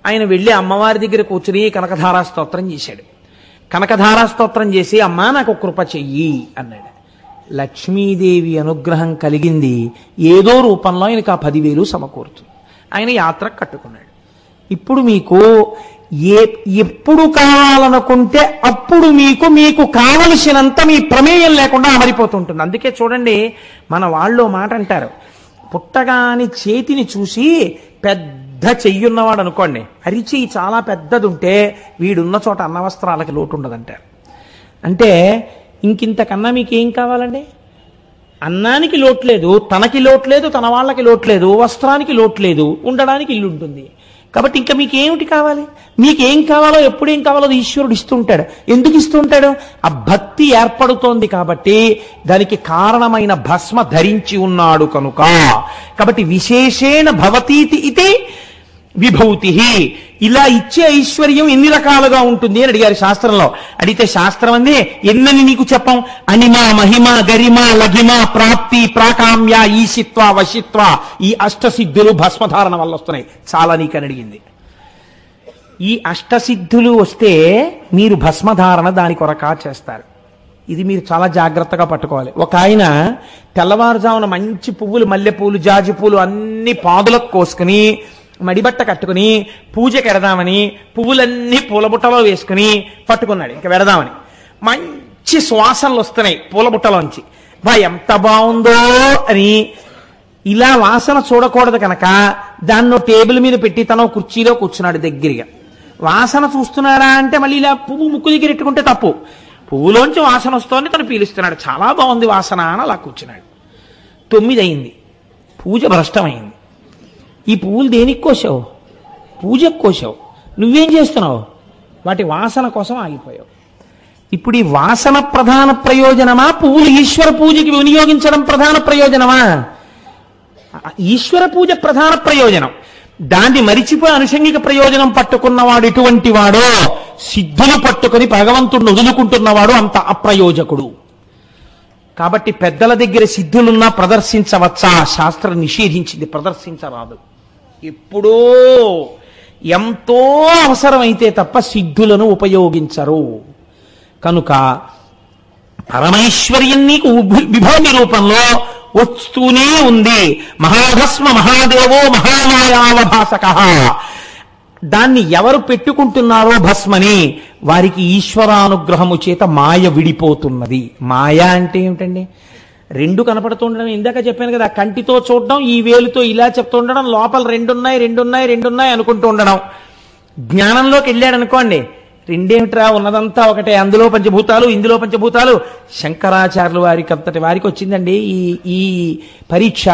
ఆయన వెళ్ళి అమ్మవారి దగ్గర కూర్చుని కనకధారా స్తోత్రం చేశాడు. కనకధారా స్తోత్రం చేసి, అమ్మా నాకు కృప చెయ్యి అన్నాడు. లక్ష్మీదేవి అనుగ్రహం కలిగింది. ఏదో రూపంలో ఆయనకు ఆ 10,000 సమకూరుతుంది. ఆయన యాత్ర కట్టుకున్నాడు. ఇప్పుడు మీకు ఎప్పుడు కావాలనుకుంటే అప్పుడు మీకు కావలసినంత మీ ప్రమేయం లేకుండా అమరిపోతుంటుంది. అందుకే చూడండి, మన వాళ్ళు మాట అంటారు, పుట్టగాని చేతిని చూసి పెద్ద చెయ్యున్నవాడు అనుకోండి, అరిచెయ్యి చాలా పెద్దది ఉంటే వీడున్న చోట అన్నవస్త్రాలకి లోటు ఉండదంటారు. అంటే ఇంకింతకన్నా మీకేం కావాలండి? అన్నానికి లోట్లేదు, తనకి లోట్లేదు, తన వాళ్ళకి లోట్లేదు, వస్త్రానికి లోట్లేదు, ఉండడానికి ఇల్లు ఉంటుంది. కాబట్టి ఇంకా మీకేమిటి కావాలి? మీకేం కావాలో ఎప్పుడేం కావాలో ఈశ్వరుడు ఇస్తుంటాడు. ఎందుకు ఇస్తుంటాడు? ఆ భక్తి ఏర్పడుతోంది కాబట్టి, దానికి కారణమైన భస్మ ధరించి ఉన్నాడు కనుక. కాబట్టి విశేషేణ భవతీతి ఇది విభూతి. ఇలా ఇచ్చే ఐశ్వర్యం ఎన్ని రకాలుగా ఉంటుంది అని అడిగారు శాస్త్రంలో. అడిగితే శాస్త్రం అంది, ఎన్నని నీకు చెప్పం? అనిమ, మహిమ, గరిమ, లఘిమ, ప్రాప్తి, ప్రాకామ్య, ఈశిత్వ, వశిత్వ, ఈ అష్టసిద్ధులు భస్మధారణ వల్ల వస్తున్నాయి. చాలా నీకని అడిగింది. ఈ అష్టసిద్ధులు వస్తే మీరు భస్మధారణ దాని కొరకా చేస్తారు. ఇది మీరు చాలా జాగ్రత్తగా పట్టుకోవాలి. ఒక ఆయన తెల్లవారుజామున మంచి పువ్వులు, మల్లెపూలు, జాజి పూలు అన్ని పాదులకు కోసుకుని మడిబట్ట కట్టుకుని పూజకి వెడదామని పువ్వులన్నీ పూలబుట్టలో వేసుకుని పట్టుకున్నాడు. ఇంకా వెడదామని మంచి సువాసనలు వస్తున్నాయి పూలబుట్టలోంచి. ఎంత బాగుందో అని ఇలా వాసన చూడకూడదు కనుక దాన్నో టేబుల్ మీద పెట్టి తన కుర్చీలో కూర్చున్నాడు దగ్గరగా. వాసన చూస్తున్నాడా అంటే మళ్ళీ ఇలా పువ్వు ముక్కు దగ్గర ఎట్టుకుంటే తప్పు. పువ్వులోంచి వాసన వస్తోంది, తను పీలుస్తున్నాడు. చాలా బాగుంది వాసన అని అలా కూర్చున్నాడు. 9 అయింది, పూజ భ్రష్టమైంది. ఈ పువ్వులు దేనికి కోసావు? పూజకు కోసావు. నువ్వేం చేస్తున్నావు? వాటి వాసన కోసం ఆగిపోయావు. ఇప్పుడు ఈ వాసన ప్రధాన ప్రయోజనమా, పువ్వులు ఈశ్వర పూజకి వినియోగించడం ప్రధాన ప్రయోజనమా? ఈశ్వర పూజ ప్రధాన ప్రయోజనం. దాన్ని మరిచిపోయి అనుషంగిక ప్రయోజనం పట్టుకున్నవాడు ఎటువంటి వాడో, సిద్ధులు పట్టుకుని భగవంతుడిని వదులుకుంటున్నవాడు అంత అప్రయోజకుడు. కాబట్టి పెద్దల దగ్గర సిద్ధులున్నా ప్రదర్శించవచ్చా? శాస్త్రం నిషేధించింది, ప్రదర్శించరాదు. ఎప్పుడో ఎంతో అవసరమైతే తప్ప సిద్ధులను ఉపయోగించరు. కనుక పరమైశ్వర్యం నీకు విభూతి రూపంలో వస్తూనే ఉంది. మహాభస్మ మహాదేవో మహామాయావభాసక. దాన్ని ఎవరు పెట్టుకుంటున్నారో భస్మని, వారికి ఈశ్వరానుగ్రహము చేత మాయ విడిపోతున్నది. మాయ అంటే ఏమిటండి? రెండు కనపడుతుండడం. ఇందాక చెప్పాను కదా, కంటితో చూడడం, ఈ వేలుతో ఇలా చెప్తూ ఉండడం, లోపల రెండున్నాయి అనుకుంటూ ఉండడం. జ్ఞానంలోకి వెళ్ళాడు అనుకోండి, రెండేమిట్రా ఉన్నదంతా ఒకటే, అందులో పంచభూతాలు ఇందులో పంచభూతాలు. శంకరాచార్యులు వారికి వచ్చిందండి ఈ పరీక్ష.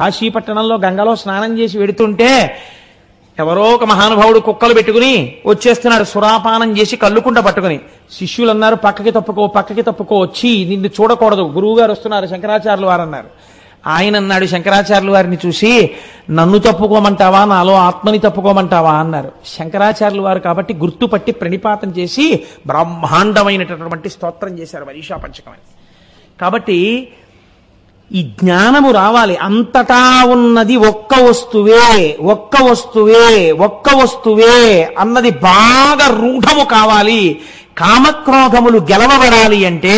కాశీపట్టణంలో గంగలో స్నానం చేసి వెడుతుంటే ఎవరో ఒక మహానుభావుడు కుక్కలు పెట్టుకుని వచ్చేస్తున్నాడు, సురాపానం చేసి కళ్ళుకుంట పట్టుకుని. శిష్యులు అన్నారు, పక్కకి తప్పుకో, వచ్చి నిన్ను చూడకూడదు, గురువు గారు వస్తున్నారు శంకరాచార్యులు వారు అన్నారు. ఆయన అన్నాడు శంకరాచార్యులు వారిని చూసి, నన్ను తప్పుకోమంటావా, నాలో ఆత్మని తప్పుకోమంటావా అన్నారు. శంకరాచార్యులు వారు కాబట్టి గుర్తుపట్టి ప్రణిపాతం చేసి బ్రహ్మాండమైనటువంటి స్తోత్రం చేశారు మనీషా పంచకమని. కాబట్టి ఈ జ్ఞానము రావాలి. అంతటా ఉన్నది ఒక్క వస్తువే అన్నది బాగా రూఢము కావాలి. కామక్రోధములు గెలవబడాలి అంటే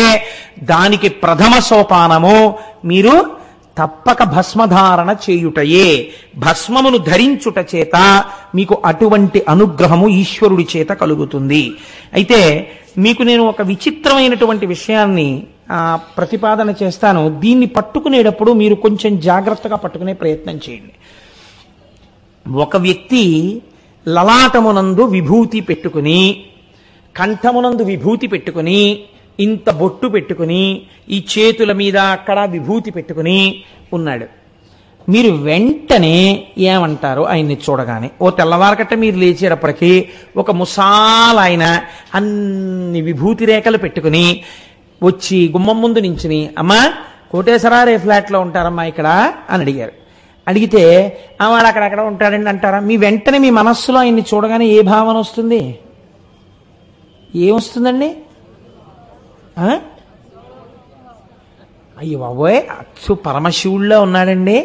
దానికి ప్రథమ సోపానము మీరు తప్పక భస్మధారణ చేయుటయే. భస్మమును ధరించుట చేత మీకు అటువంటి అనుగ్రహము ఈశ్వరుడి చేత కలుగుతుంది. అయితే మీకు నేను ఒక విచిత్రమైనటువంటి విషయాన్ని ప్రతిపాదన చేస్తాను. దీన్ని పట్టుకునేటప్పుడు మీరు కొంచెం జాగ్రత్తగా పట్టుకునే ప్రయత్నం చేయండి. ఒక వ్యక్తి లలాటమునందు విభూతి పెట్టుకుని, కంఠమునందు విభూతి పెట్టుకుని, ఇంత బొట్టు పెట్టుకుని, ఈ చేతుల మీద అక్కడ విభూతి పెట్టుకుని ఉన్నాడు. మీరు వెంటనే ఏమంటారు? ఆయన్ని చూడగానే ఓ తెల్లవారకట్ట మీరు లేచేటప్పటికీ ఒక ముసాలైన అన్ని విభూతి రేఖలు పెట్టుకుని వచ్చి గుమ్మం ముందు నించుని, అమ్మా కోటేశ్వరారే ఫ్లాట్లో ఉంటారమ్మా ఇక్కడ అని అడిగారు. అడిగితే వాడు అక్కడక్కడ ఉంటాడండి అంటారా? వెంటనే మీ మనస్సులో ఆయన్ని చూడగానే ఏ భావన వస్తుంది? ఏమొస్తుందండి? అయ్యో బాబోయ్, అచ్చు పరమశివుల్లో ఉన్నాడండి.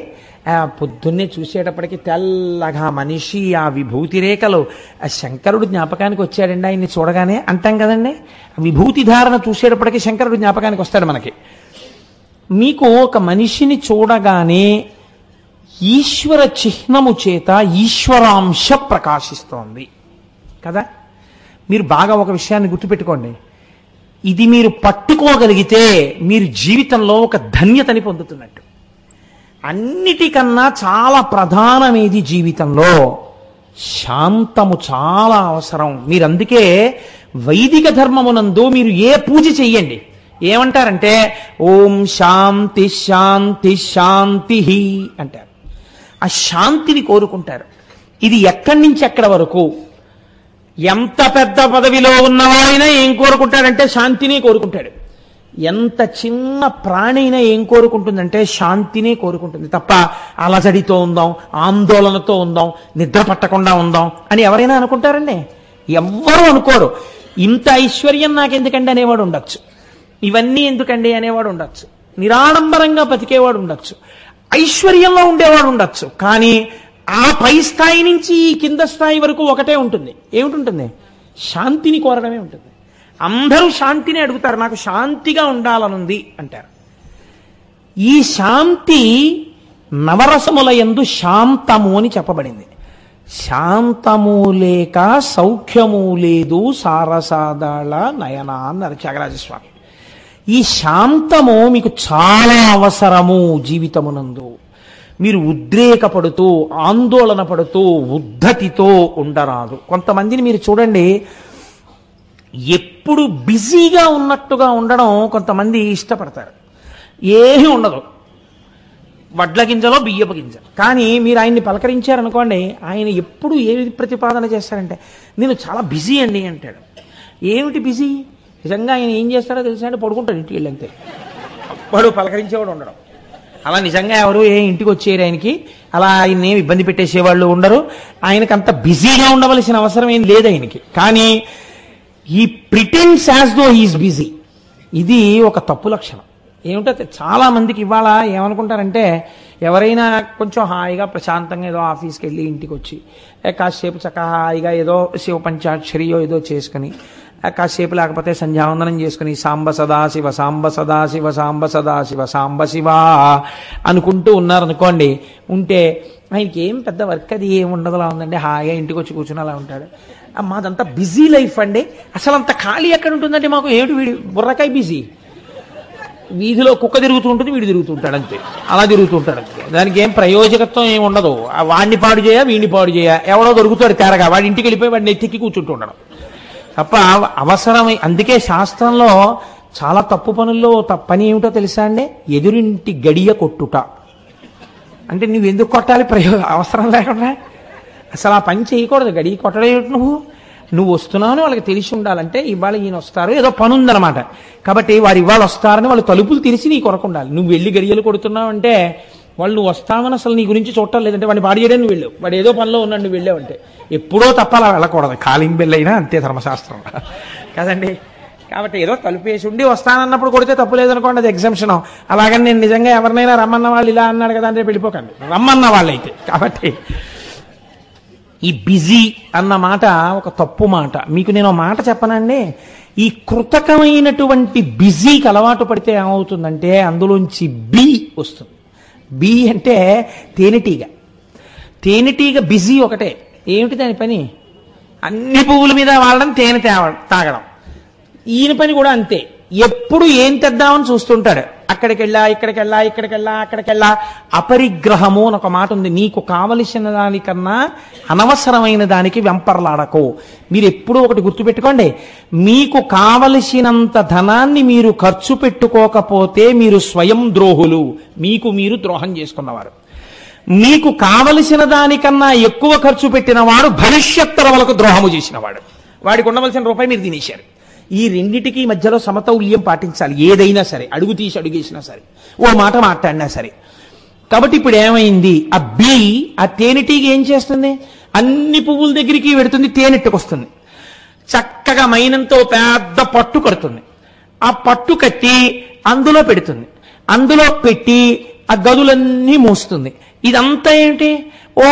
పొద్దున్నే చూసేటప్పటికి తెల్లగా మనిషి, ఆ విభూతి రేఖలు, ఆ శంకరుడు జ్ఞాపకానికి వచ్చాడండి ఆయన్ని చూడగానే అంటాం కదండి. విభూతి ధారణ చూసేటప్పటికి శంకరుడు జ్ఞాపకానికి వస్తాడు మనకి. మీకు ఒక మనిషిని చూడగానే ఈశ్వర చిహ్నము చేత ఈశ్వరాంశ ప్రకాశిస్తోంది కదా. మీరు బాగా ఒక విషయాన్ని గుర్తుపెట్టుకోండి. ఇది మీరు పట్టుకోగలిగితే మీరు జీవితంలో ఒక ధన్యతని పొందుతున్నట్టు. అన్నిటికన్నా చాలా ప్రధానమేది జీవితంలో? శాంతము చాలా అవసరం. మీరు అందుకే వైదిక ధర్మమునందు మీరు ఏ పూజ చెయ్యండి, ఏమంటారంటే ఓం శాంతి శాంతి శాంతి అంటారు. ఆ శాంతిని కోరుకుంటారు. ఇది ఎక్కడి నుంచి ఎక్కడి వరకు? ఎంత పెద్ద పదవిలో ఉన్నవాడైనా ఏం కోరుకుంటాడంటే శాంతినే కోరుకుంటాడు. ఎంత చిన్న ప్రాణైనా ఏం కోరుకుంటుందంటే శాంతినే కోరుకుంటుంది తప్ప అలజడితో ఉందాం, ఆందోళనతో ఉందాం, నిద్ర పట్టకుండా ఉందాం అని ఎవరైనా అనుకుంటారండి? ఎవ్వరూ అనుకోరు. ఇంత ఐశ్వర్యం నాకెందుకండి అనేవాడు ఉండొచ్చు, ఇవన్నీ ఎందుకండి అనేవాడు ఉండొచ్చు, నిరాడంబరంగా బతికేవాడు ఉండొచ్చు, ఐశ్వర్యంలో ఉండేవాడు ఉండొచ్చు. కానీ ఆ పై స్థాయి నుంచి ఈ కింద స్థాయి వరకు ఒకటే ఉంటుంది. ఏమిటి? శాంతిని కోరడమే ఉంటుంది. అందరూ శాంతిని అడుగుతారు, నాకు శాంతిగా ఉండాలనుంది అంటారు. ఈ శాంతి నవరసముల యందు శాంతము అని చెప్పబడింది. శాంతము లేక సౌఖ్యము లేదు సారసాదాళ నయన అన్నారు త్యాగరాజస్వామి. ఈ శాంతము మీకు చాలా అవసరము జీవితమునందు. మీరు ఉద్రేకపడుతూ ఆందోళన పడుతూ ఉద్ధతితో ఉండరాదు. కొంతమందిని మీరు చూడండి, ఎప్పుడు బిజీగా ఉన్నట్టుగా ఉండడం కొంతమంది ఇష్టపడతారు. ఏమీ ఉండదు, వడ్ల గింజలో బియ్యపు గింజ. కానీ మీరు ఆయన్ని పలకరించారనుకోండి, ఆయన ఎప్పుడు ఏది ప్రతిపాదన చేస్తారంటే నేను చాలా బిజీ అండి అంటాడు. ఏమిటి బిజీ? నిజంగా ఆయన ఏం చేస్తారో తెలుసా అంటే పడుకుంటాడు ఇంటికి వెళ్ళి, అంతే. వాడు పలకరించేవాడు ఉండడం. అలా నిజంగా ఎవరు ఇంటికి వచ్చేరు ఆయనకి, అలా ఆయన ఏమి ఇబ్బంది పెట్టేసేవాళ్ళు ఉండరు. ఆయనకు అంత బిజీగా ఉండవలసిన అవసరం ఏం లేదు ఆయనకి. కానీ ఈ pretends as though he is busy, ఇది ఒక తప్పు లక్షణం. ఏమిటంటే చాలా మందికి ఇవాళ ఏమనుకుంటారంటే, ఎవరైనా కొంచెం హాయిగా ప్రశాంతంగా ఏదో ఆఫీస్కి వెళ్ళి ఇంటికి వచ్చి కాసేపు చక్కగా హాయిగా ఏదో శివ పంచాక్షరియో ఏదో చేసుకుని కాసేపు లేకపోతే సంధ్యావందనం చేసుకుని సాంబ సదాశివ సాంబ సదాశివ సాంబ సదాశివ సాంబ శివ అనుకుంటూ ఉన్నారనుకోండి, ఉంటే ఆయనకి ఏం పెద్ద వర్క్ అది ఏమి ఉండదులా ఉందండి, హాయిగా ఇంటికి వచ్చి కూర్చుని అలా ఉంటాడు. మాదంతా బిజీ లైఫ్ అండి, అసలు అంత ఖాళీ ఎక్కడ ఉంటుందంటే మాకు. ఏమిటి వీడి బుర్రకాయ బిజీ, వీధిలో కుక్క తిరుగుతూ ఉంటుంది, వీడు తిరుగుతూ ఉంటాడు అంతే, అలా తిరుగుతూ ఉంటాడు అంతే. దానికి ఏం ప్రయోజకత్వం ఏమి ఉండదు. వాడిని పాడు చేయ వీడిని పాడు చేయ, ఎవడో దొరుకుతాడు తేరగా, వాడి ఇంటికి వెళ్ళిపోయి వాడిని ఎత్తికి కూర్చుంటూ ఉండడం తప్ప అవసరమై. అందుకే శాస్త్రంలో చాలా తప్పు పనుల్లో పని ఏమిటో తెలుసా అండి? ఎదురింటి గడియ కొట్టుట. అంటే నువ్వు ఎందుకు కొట్టాలి? అవసరం లేకుండా అసలు ఆ పని చేయకూడదు. గడియ కొట్టడం ఏమిటి? నువ్వు వస్తున్నావు వాళ్ళకి తెలిసి ఉండాలంటే ఇవాళ ఈయన వస్తారు, ఏదో పని ఉందన్నమాట, కాబట్టి వారు ఇవాళ వస్తారని వాళ్ళు తలుపులు తెరిచి నీ కొరకు ఉండాలి. నువ్వు వెళ్ళి గడియలు కొడుతున్నావు అంటే వాళ్ళు నువ్వు వస్తామని అసలు నీ గురించి చూడటం లేదంటే వాడిని పాడు చేయడం నువ్వు వెళ్ళావు, వాడు ఏదో పనిలో ఉన్నాడు నువ్వు వెళ్ళావంటే. ఎప్పుడో తప్ప అలా వెళ్ళకూడదు. కాలింగ్ బెల్ అయినా అంతే ధర్మశాస్త్రం కదండి. కాబట్టి ఏదో తలుపేసి ఉండి వస్తానన్నప్పుడు కొడితే తప్పు లేదనుకోండి, అది ఎగ్జామ్షన్. అలాగని నేను నిజంగా ఎవరినైనా రమ్మన్న వాళ్ళు ఇలా అన్నాడు కదా అంటే వెళ్ళిపోకండి, రమ్మన్న వాళ్ళైతే. కాబట్టి ఈ బిజీ అన్న మాట ఒక తప్పు మాట. మీకు నేను మాట చెప్పనండి, ఈ కృతకమైనటువంటి బిజీకి అలవాటు పడితే ఏమవుతుందంటే అందులోంచి బి వస్తుంది. బి అంటే తేనెటీగ. తేనెటీగ బిజీ ఒకటే. ఏమిటి దాని పని? అన్ని పువ్వుల మీద వాడడం, తేనె తాగడం. ఈయన పని కూడా అంతే. ఎప్పుడు ఏం తెద్దామని చూస్తుంటాడు. అక్కడికెళ్ళా ఇక్కడికెళ్ళా ఇక్కడికెళ్ళా అక్కడికెళ్ళా. అపరిగ్రహము అని ఒక మాట ఉంది. నీకు కావలసిన దానికన్నా అనవసరమైన దానికి వెంపర్లాడకు. మీరు ఎప్పుడూ ఒకటి గుర్తుపెట్టుకోండి, మీకు కావలసినంత ధనాన్ని మీరు ఖర్చు పెట్టుకోకపోతే మీరు స్వయం ద్రోహులు, మీకు మీరు ద్రోహం చేసుకున్నవారు. మీకు కావలసిన దానికన్నా ఎక్కువ ఖర్చు పెట్టిన వాడు భవిష్యత్ తరములకు ద్రోహము చేసినవాడు. వాడికి ఉండవలసిన రూపాయి మీరు తినేశారు. ఈ రెండిటికి మధ్యలో సమతౌల్యం పాటించాలి. ఏదైనా సరే, అడుగు తీసి అడుగేసినా సరే, ఓ మాట మాట్లాడినా సరే. కాబట్టి ఇప్పుడు ఏమైంది? ఆ బి, ఆ తేనెటీగ ఏం చేస్తుంది? అన్ని పువ్వుల దగ్గరికి వెడుతుంది, తేనెట్టుకొస్తుంది. చక్కగా మైనంతో పెద్ద పట్టు కడుతుంది. ఆ పట్టు కట్టి అందులో పెడుతుంది. అందులో పెట్టి ఆ గదులన్నీ మోస్తుంది. ఇదంతా ఏంటి? ఓ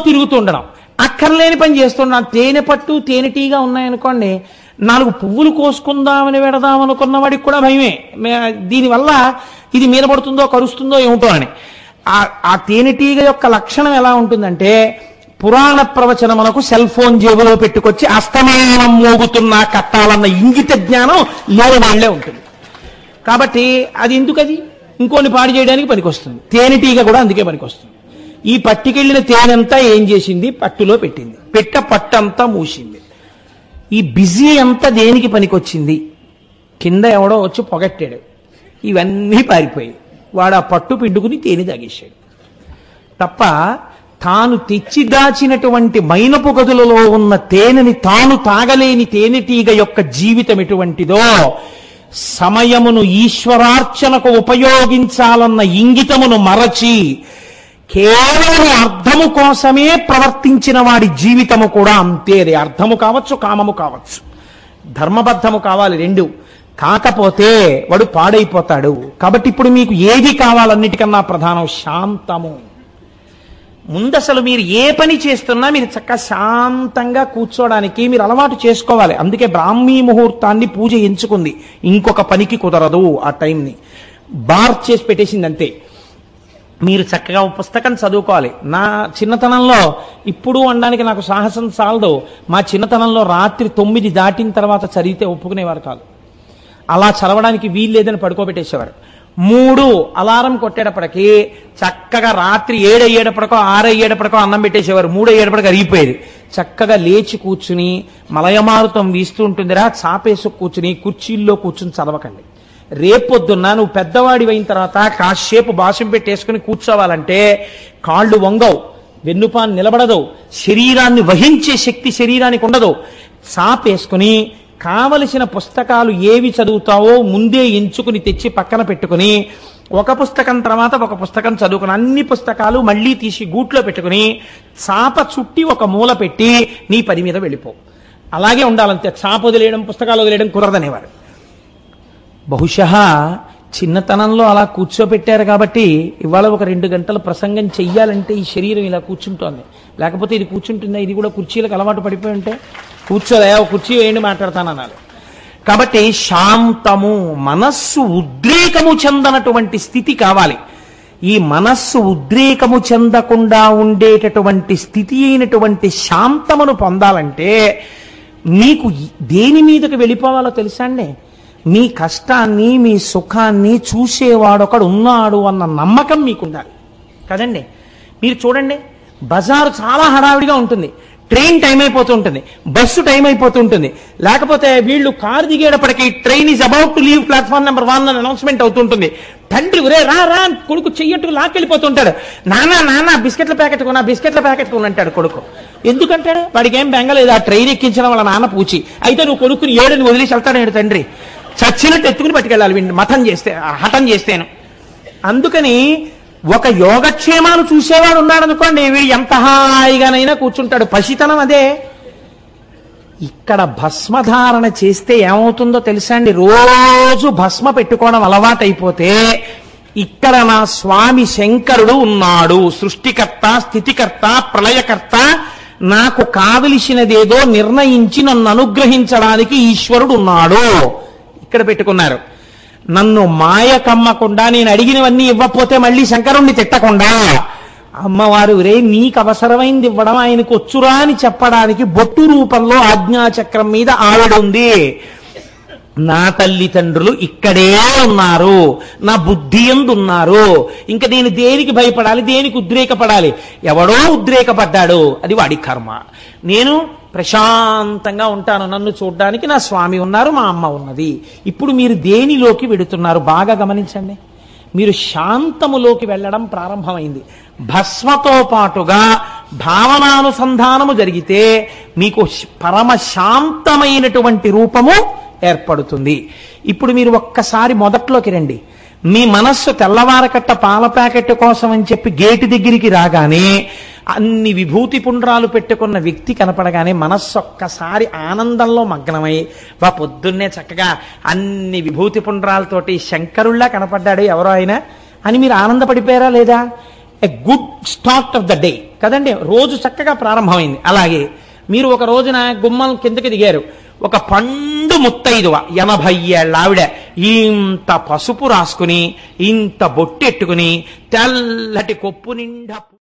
తిరుగుతుండడం, అక్కర్లేని పని చేస్తున్నాం. తేనె పట్టు తేనెటీగా ఉన్నాయనుకోండి, 4 పువ్వులు కోసుకుందామని వెడదామనుకున్న వాడికి కూడా భయమే. దీనివల్ల ఇది మీద పడుతుందో కరుస్తుందో ఏమిటో అని. ఆ తేనెటీగ యొక్క లక్షణం ఎలా ఉంటుందంటే, పురాణ ప్రవచనములకు సెల్ ఫోన్ జేబులో పెట్టుకొచ్చి అస్తమానం మోగుతున్నా కట్టాలన్న ఇంగిత జ్ఞానం లేని వాళ్లే ఉంటుంది. కాబట్టి అది ఎందుకది ఇంకోని పాడు చేయడానికి పనికొస్తుంది. తేనెటీగ కూడా అందుకే పనికొస్తుంది. ఈ పట్టుకెళ్లిన తేనెంతా ఏం చేసింది? పట్టులో పెట్టింది. పట్టంతా మూసింది. ఈ బిజీ అంతా దేనికి పనికొచ్చింది? కింద ఎవడో వచ్చి పొగట్టాడు, ఇవన్నీ పారిపోయాయి. వాడు ఆ పట్టు పిండుకుని తేనె తాగేశాడు తప్ప తాను తెచ్చి దాచినటువంటి మైనపు గదులలో ఉన్న తేనెని తాను తాగలేని తేనెటీగ యొక్క జీవితం ఎటువంటిదో, సమయమును ఈశ్వరార్చనకు ఉపయోగించాలన్న ఇంగితమును మరచి కేవలం అర్థము కోసమే ప్రవర్తించిన వాడి జీవితము కూడా అంతే. అది అర్థము కావచ్చు, కామము కావచ్చు, ధర్మబద్ధము కావాలి రెండు. కాకపోతే వాడు పాడైపోతాడు. కాబట్టి ఇప్పుడు మీకు ఏది కావాలన్నిటికన్నా ప్రధానం శాంతము. ముందసలు మీరు ఏ పని చేస్తున్నా మీరు చక్కగా శాంతంగా కూర్చోడానికి మీరు అలవాటు చేసుకోవాలి. అందుకే బ్రాహ్మీ ముహూర్తాన్ని పూజ ఎంచుకుంది, ఇంకొక పనికి కుదరదు. ఆ టైంని బార్ చేసి పెట్టేసింది అంతే. మీరు చక్కగా పుస్తకం చదువుకోవాలి. నా చిన్నతనంలో, ఇప్పుడు అనడానికి నాకు సాహసం చాలదు, మా చిన్నతనంలో రాత్రి 9 దాటిన తర్వాత చదివితే ఒప్పుకునేవారు కాదు. అలా చదవడానికి వీలు లేదని పడుకోబెట్టేసేవారు. 3 అలారం కొట్టేటప్పటికి చక్కగా రాత్రి 7 అయ్యేటప్పటికో 6 అయ్యేటప్పటికో అన్నం పెట్టేసేవారు. 3 అయ్యేటప్పటికి అరిగిపోయేది. చక్కగా లేచి కూర్చుని మలయమారుతం వీస్తూ ఉంటుందిరా, చాపేసు కూర్చుని కుర్చీల్లో కూర్చుని చదవకండి. రేపొద్దున్న నువ్వు పెద్దవాడి అయిన తర్వాత కాసేపు బాసం పెట్టేసుకుని కూర్చోవాలంటే కాళ్ళు వంగవు, వెన్నుపాన్ నిలబడదు, శరీరాన్ని వహించే శక్తి శరీరానికి ఉండదు. చాపేసుకుని కావలసిన పుస్తకాలు ఏవి చదువుతావో ముందే ఎంచుకుని తెచ్చి పక్కన పెట్టుకుని ఒక పుస్తకం తర్వాత ఒక పుస్తకం చదువుకుని అన్ని పుస్తకాలు మళ్ళీ తీసి గూట్లో పెట్టుకుని చాప చుట్టి ఒక మూల పెట్టి నీ పని మీద వెళ్ళిపో. అలాగే ఉండాలంతే. చాప వదిలేయడం, పుస్తకాలు వదిలేయడం కుదరదనేవారు. బహుశా చిన్నతనంలో అలా కూర్చోపెట్టారు కాబట్టి ఇవాళ ఒక 2 గంటలు ప్రసంగం చెయ్యాలంటే ఈ శరీరం ఇలా కూర్చుంటోంది. లేకపోతే ఇది కూర్చుంటుందా? ఇది కూడా కుర్చీలకు అలవాటు పడిపోయి ఉంటే కూర్చోదా, కుర్చీ వేయండి మాట్లాడతానన్నారు. కాబట్టి శాంతము, మనస్సు ఉద్రేకము చెందనటువంటి స్థితి కావాలి. ఈ మనస్సు ఉద్రేకము చెందకుండా ఉండేటటువంటి స్థితి అయినటువంటి శాంతమును పొందాలంటే మీకు దేని మీదకి వెళ్ళిపోవాలో తెలుసా అండి? మీ కష్టాన్ని, మీ సుఖాన్ని చూసేవాడొకడు ఉన్నాడు అన్న నమ్మకం మీకు ఉండాలి కదండి. మీరు చూడండి, బజారు చాలా హడావిడిగా ఉంటుంది, ట్రైన్ టైం అయిపోతూ ఉంటుంది, బస్సు టైం అయిపోతూ ఉంటుంది. లేకపోతే వీళ్ళు కారు దిగేటప్పటికి train is about to leave platform number 1 అని అనౌన్స్మెంట్ అవుతుంటుంది. తండ్రి ఒరే రా రా కొడుకు చెయ్యట్టుకు లాక్కెళ్ళిపోతుంటాడు. నానా బిస్కెట్ల ప్యాకెట్ కొన్నా, బిస్కెట్ల ప్యాకెట్ కొని అంటాడు కొడుకు. ఎందుకంటాడు? వాడికి ఏం బెంగలేదు, ఆ ట్రైన్ ఎక్కించడం వాళ్ళ నాన్న పూచి. అయితే నువ్వు కొడుకుని 7 వదిలేసి వెళ్తాడు తండ్రి. చచ్చినట్టు ఎత్తుకుని పట్టుకెళ్ళాలి వీడిని హఠం చేస్తేను. అందుకని ఒక యోగక్షేమాలు చూసేవాడు ఉన్నాడు అనుకోండి, వీడు ఎంత హాయిగానైనా కూర్చుంటాడు. పసితనం అదే. ఇక్కడ భస్మధారణ చేస్తే ఏమవుతుందో తెలుసా అండి? రోజు భస్మ పెట్టుకోవడం అలవాటైపోతే ఇక్కడ నా స్వామి శంకరుడు ఉన్నాడు, సృష్టికర్త, స్థితికర్త, ప్రళయకర్త, నాకు కావలసినదేదో నిర్ణయించి నన్ను అనుగ్రహించడానికి ఈశ్వరుడు ఉన్నాడు. ఇక్కడ పెట్టుకున్నారు. నన్ను మాయ కమ్మకుండా, నేను అడిగినవన్నీ ఇవ్వకపోతే మళ్ళీ శంకరుణ్ణి తిట్టకుండా, అమ్మవారు రే నీకు అవసరమైంది ఇవ్వడం ఆయనకు వచ్చురా అని చెప్పడానికి బొట్టు రూపంలో ఆజ్ఞాచక్రం మీద ఆవిడుంది. నా తల్లిదండ్రులు ఇక్కడే ఉన్నారు, నా బుద్ధి యందు ఉన్నారు. ఇంకా నేను దేనికి భయపడాలి, దేనికి ఉద్రేకపడాలి? ఎవడో ఉద్రేకపడ్డాడు, అది వాడి కర్మ. నేను ప్రశాంతంగా ఉంటాను, నన్ను చూడ్డానికి నా స్వామి ఉన్నారు, మా అమ్మ ఉన్నది. ఇప్పుడు మీరు దేనిలోకి వెడుతున్నారు బాగా గమనించండి. మీరు శాంతములోకి వెళ్ళడం ప్రారంభమైంది. భస్మతో పాటుగా భావనానుసంధానము జరిగితే మీకు పరమ శాంతమైనటువంటి రూపము ఏర్పడుతుంది. ఇప్పుడు మీరు ఒక్కసారి మొదట్లోకి రండి. మీ మనస్సు తెల్లవారకట్ట పాల ప్యాకెట్ కోసం అని చెప్పి గేటు దగ్గరికి రాగానే అన్ని విభూతి పుండ్రాలు పెట్టుకున్న వ్యక్తి కనపడగానే మనస్సు ఒక్కసారి ఆనందంలో మగ్నమై, పొద్దున్నే చక్కగా అన్ని విభూతి పుండ్రాలతోటి శంకరుల్లా కనపడ్డాడు ఎవరో ఆయన అని మీరు ఆనందపడిపోయారా లేదా? A good start of the day కదండి. రోజు చక్కగా ప్రారంభమైంది. అలాగే మీరు ఒక రోజున గుమ్మం కిందకి దిగారు, ఒక పండు ముత్తైదువ 80 ఏళ్ళ ఆవిడ ఇంత పసుపు రాసుకుని, ఇంత బొట్టెట్టుకుని, తెల్లటి కొప్పు నిండా